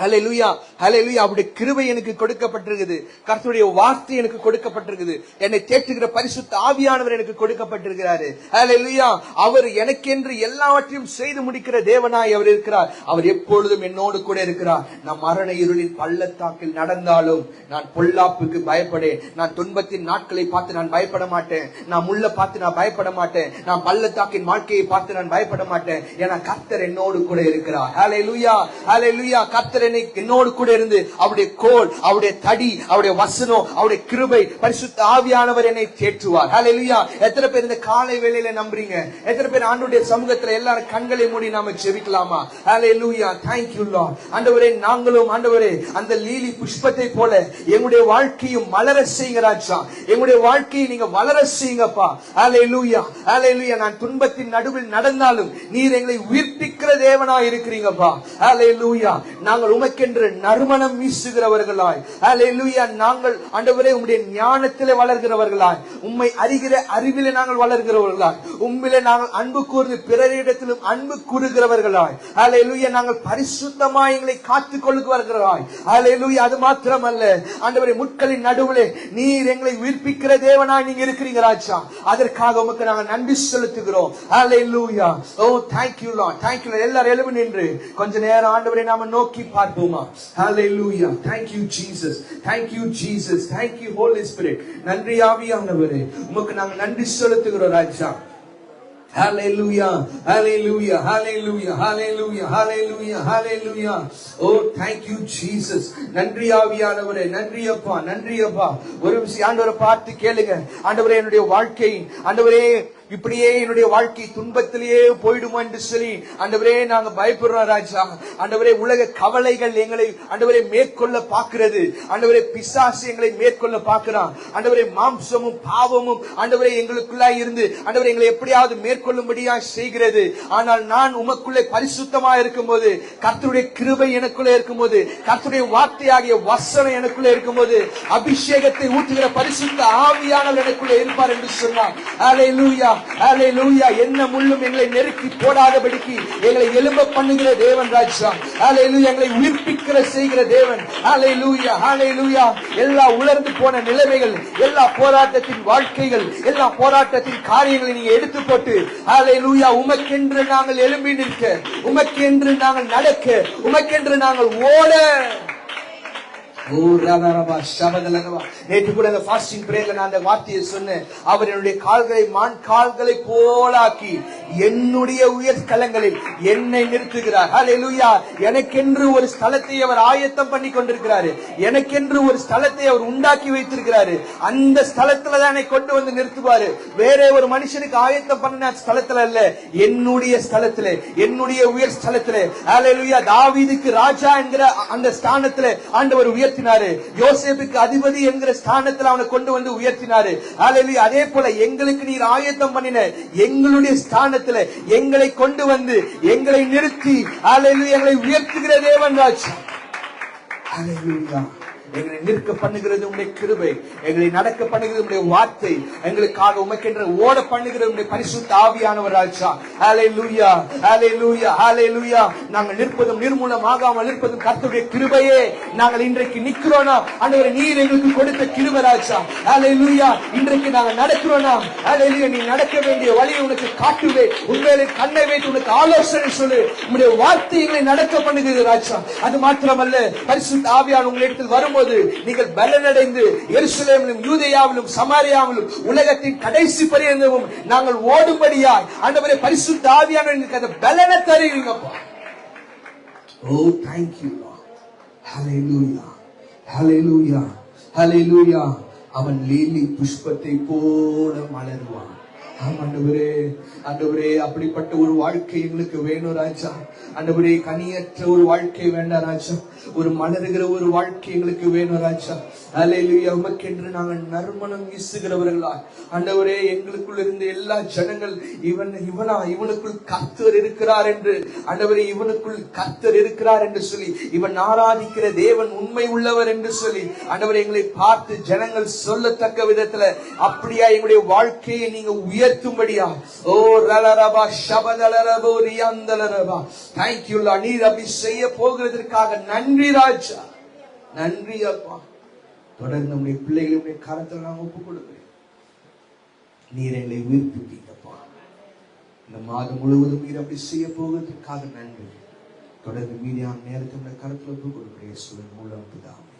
ஹல்லேலூயா. ஹல்லேலூயா. அவருடைய கிருபை எனக்கு கொடுக்கப்பட்டிருக்குது, கர்த்தருடைய வார்த்தை எனக்கு கொடுக்கப்பட்டிருக்குது, என்னை தேற்றுகிற பரிசுத்த ஆவியானவர் எனக்கு கொடுக்கப்பட்டிருக்கிறாரு. ஹல்லேலூயா. அவர் எனக்கென்று எல்லாவற்றையும் செய்து முடிக்கிற தேவனாய் அவர் இருக்கிறார். அவர் எப்பொழுதும் என்னோடு கூட இருக்கிறார். நான் மரண இருளின் பள்ளத்தாக்கில் நடந்தாலும் நான் பொல்லாப்புக்கு பயப்படேன். நான் துன்பத்தின் நாட்களை பார்த்து நான் பயப்பட மாட்டேன், நான் முள்ள பார்த்து நான் பயப்பட மாட்டேன், நான் பள்ளத்தாக்கின் வாழ்க்கையை பார்த்து நான் பயப்பட மாட்டேன். ஏன்னா கர்த்தர் என்னோடு கூட இருக்கிறார். ஹல்லேலூயா. ஹல்லேலூயா. கர்த்தர் என்னோடு கூட இருந்து அவருடைய கோல், அவருடைய தடி, அவருடைய வசனம், அவருடைய கிருபை, பரிசுத்த ஆவியானவர் என்னை தேற்றுவார். ஹல்லேலூயா. எத்தனை பேர் இந்த காலை வேளையில நம்புறீங்க? எத்தனை பேர் ஆண்டவருடைய சமூகத்துல எல்லாரும் கண்களை மூடி நாம ஜெபிக்கலாமா? ஹல்லேலூயா. Thank you Lord. ஆண்டவரே, நாங்களும் ஆண்டவரே அந்த லீலி புஷ்பத்தை போல எங்களுடைய வாழ்க்கையும் மலர செய்யுங்க ராஜா. எங்களுடைய வாழ்க்கையை நீங்க வளர செய்யுங்கப்பா. ஹல்லேலூயா. ஹல்லேலூயா. நான் துன்பத்தின் நடுவில் நடந்தாலும் நீர் எங்களை உயிர்ப்பிக்கிற தேவனாய் இருக்கிறீங்கப்பா. ஹல்லேலூயா. நாங்கள் உமக்கென்று நறுமணம் வீசுகிறவர்களாய், ஹல்லேலூயா, நாங்கள் ஆண்டவரே உம்முடைய ஞானத்திலே வளர்கிறவர்களாய், உம்மை அறிகிற அறிவிலே நாங்கள் வளர்கிறவர்களாய், உம்மிலே நாங்கள் அன்பு கூர்ந்து பிறரிடத்திலும் அன்பு கூறுகிறவர்களாய், ஹல்லேலூயா, நாங்கள் பரிசுத்தமாய் எங்களை காத்துக் கொள்கிறவர்களாய், ஹல்லேலூயா. அது மாத்திரமல்ல ஆண்டவரே, முட்களின் நடுவிலே நீர் எங்களை உயிர்ப்பிக்கிற தேவனாய் நீங்க இருக்கிறீங்க ராஜா. அதற்காக உமக்கு நாங்கள் நன்றி செலுத்துகிறோம். ஹல்லேலூயா. ஓ thank you Lord. Thank you Lord. எல்லாரும் எழும்பி நின்று கொஞ்ச நேரம் ஆண்டவரே நாம நோக்கி பார்ப்போமா? ஹல்லேலூயா. Thank you Jesus. Thank you Jesus. Thank you Holy Spirit. நன்றி ஆவியானவரே, உமக்கு நாங்கள் நன்றி செலுத்துகிறோம் ராஜா. Hallelujah, hallelujah, hallelujah, hallelujah, hallelujah, hallelujah. Oh, thank you Jesus. நன்றி ஆவியானவரே, நன்றி அப்பா, நன்றி அப்பா. ஒரு விஷயம் ஆண்டவரை பார்த்து கேளுங்க. ஆண்டவரே, என்னுடைய வாழ்க்கை ஆண்டவரே இப்படியே என்னுடைய வாழ்க்கை துன்பத்திலேயே போயிடுமா என்று சொல்லி ஆண்டவரே நாங்க பயப்படுறோம் ராஜா. ஆண்டவரே, உலக கவலைகள் எங்களை ஆண்டவரே மேற்கொள்ள பார்க்கிறது. ஆண்டவரே, பிசாசு எங்களை மேற்கொள்ள பார்க்கிறான். ஆண்டவரே, மாம்சமும் பாவமும் ஆண்டவரே எங்களுக்குள்ளாய் இருந்து ஆண்டவரே எங்களை எப்படியாவது மேற்கொள்ளும்படியா செய்கிறது. ஆனால் நான் உமக்குள்ளே பரிசுத்தமா இருக்கும்போது, கர்த்தருடைய கிருபை எனக்குள்ளே இருக்கும்போது, கர்த்தருடைய வார்த்தையாகிய வசனம் எனக்குள்ளே இருக்கும்போது, அபிஷேகத்தை ஊற்றுகிற பரிசுத்த ஆவியானவர் எனக்குள்ளே இருப்பார் என்று சொன்னார். ஹல்லேலூயா. ஹல்லேலூயா. என்ன முள்ளும் எங்களை நெருக்கி போடாதபடிக்கு எங்களை எழும்ப பண்ணுகிற தேவன் ராஜா. ஹல்லேலூயா. எங்களை உயிர்ப்பிக்கிற செய்கிற தேவன். ஹல்லேலூயா. ஹல்லேலூயா. எல்லா உலர்ந்து போன நிலைமைகள், எல்லா போராட்டத்தின் வாழ்க்கைகள், எல்லா போராட்டத்தின் காரியங்களை நீங்க எடுத்து போட்டு ஹல்லேலூயா உமக்கென்று நாங்கள் எழும்பி நிற்க, உமக்கென்று நாங்கள் நடக்க, உமக்கென்று நாங்கள் ஓட. நேற்று கூட அந்த ஃபாஸ்டிங் பிரேயர்ல நான் அந்த வார்த்தையை சொன்னேன். அவர் என்னுடைய கால்களை மான் கால்களை போலாக்கி என்னுடைய உயர்கலங்களில் என்னை நிறுத்துகிறார். ஹல்லேலூயா. எனக்கென்று ஒரு ஸ்தலத்தை அவர் ஆயத்தம் பண்ணி கொண்டிருக்கிறாரு. எனக்கென்று ஒரு ஸ்தலத்தை அவர் உண்டாக்கி வைத்திருக்கிறாரு. அந்த ஸ்தலத்துல தான் என்னை கொண்டு வந்து நிறுத்துவாரு. வேற ஒரு மனுஷனுக்கு ஆயத்தம் பண்ண ஸ்தலத்துல அல்ல, என்னுடைய ஸ்தலத்துல, என்னுடைய உயர் ஸ்தலத்துல. ஹல்லேலூயா. தாவீதுக்கு ராஜா என்கிற அந்த ஸ்தானத்துல ஆண்டவர் உயர்த்தி உயர்த்தினாரு. யோசேப்புக்கு அதிபதி என்கிற ஸ்தானத்தில் அவனை கொண்டு வந்து உயர்த்தினாரு. ஹல்லேலூயா. அதே போல எங்களுக்கு நீர் ஆயத்தம் பண்ணின எங்களுடைய ஸ்தானத்துல எங்களை கொண்டு வந்து எங்களை நிறுத்தி ஹல்லேலூயா எங்களை உயர்த்துகிற தேவன் ராஜா. ஹல்லேலூயா. எங்களை நிற்க பண்ணுகிறது உடைய கிருபை, எங்களை நடக்க பண்ணுகிறது உடைய வார்த்தை, எங்களுக்காக உமக்கென்று ஓட பண்ணுகிறது உடைய பரிசுத்த ஆவியானவர் ராஜா. ஹல்லேலூயா, ஹல்லேலூயா, ஹல்லேலூயா. நாங்கள் நிற்பதும் நிர்மூலமாகாமல் நிற்பதும் கர்த்தருடைய கிருபையே. நாங்கள் இன்றைக்கு நிக்கிறோனா ஆண்டவரே, நீர் எங்களுக்கு கொடுத்த கிருபை ராஜா. ஹல்லேலூயா. இன்றைக்கு நாங்கள் நடக்கிறோனா, ஹல்லேலூயா, நீ நடக்க வேண்டிய வழியை உனக்கு காட்டுவே, உண்மையிலே கண்ணை வைத்து உனக்கு ஆலோசனை சொல்லு. உங்களுடைய வார்த்தை எங்களை நடக்க பண்ணுகிறது ராஜா. அது மாத்திரமல்ல, பரிசுத்த ஆவியானவர் உங்களிடத்தில் வரும்போது நீங்கள் பலனடைந்து எருசலேமிலும் யூதேயாவிலும் சமாரியாவிலும் உலகத்தின் கடைசி பரியந்தமும் நாங்கள் ஓடும்படியாய் ஆண்டவரே பரிசுத்த ஆவியானவர் எங்களுக்கு அந்த பலனை தருவீங்கப்பா. ஓ thank you Lord. Hallelujah, hallelujah, hallelujah. அவன் லீலி புஷ்பத்தை போல மலருவான். ஆண்டவரே, ஆண்டவரே, அப்படிப்பட்ட ஒரு வாழ்க்கை எங்களுக்கு வேணும் ராஜா. ஆண்டவரே, கனியற்ற ஒரு வாழ்க்கை வேண்டாம் ராஜா, ஒரு மலருகிற ஒரு வாழ்க்கை எங்களுக்கு வேணும் ராஜா. ஹல்லேலூயா. உமக்கென்று நாங்கள் நறுமணம் வீசுகிறவர்களா ஆண்டவரே, எங்களுக்குள் இருந்த எல்லா ஜனங்கள் இவனுக்குள் கர்த்தர் இருக்கிறார் என்று ஆண்டவரே, இவனுக்குள் கர்த்தர் இருக்கிறார் என்று சொல்லி, இவன் ஆராதிக்கிற தேவன் உண்மை உள்ளவர் என்று சொல்லி ஆண்டவரே எங்களை பார்த்து ஜனங்கள் சொல்லத்தக்க விதத்துல அப்படியா எங்களுடைய வாழ்க்கையை நீங்க உயர்த்தும்படியா. ஓ ரலரபா ஷபதலரபோ ரியாந்தலரபா. Thank you Lord. நீர் அப்படி செய்ய போகிறதற்காக நன்றி ராஜா, நன்றி அப்பா. தொடர்ந்து நம்முடைய பிள்ளைகளுடைய கரத்தில் நான் ஒப்புக் கொடுக்கிறேன். நீர் எங்களை உயிர்ப்பிப்பீங்கப்பா. இந்த மாதம் முழுவதும் நீர் அப்படி செய்ய போகிறதற்காக நன்றி. தொடர்ந்து மீதியான நேரத்தை கரத்தில் ஒப்புக் கொடுக்கிறேன். மூலம் பிதாவே.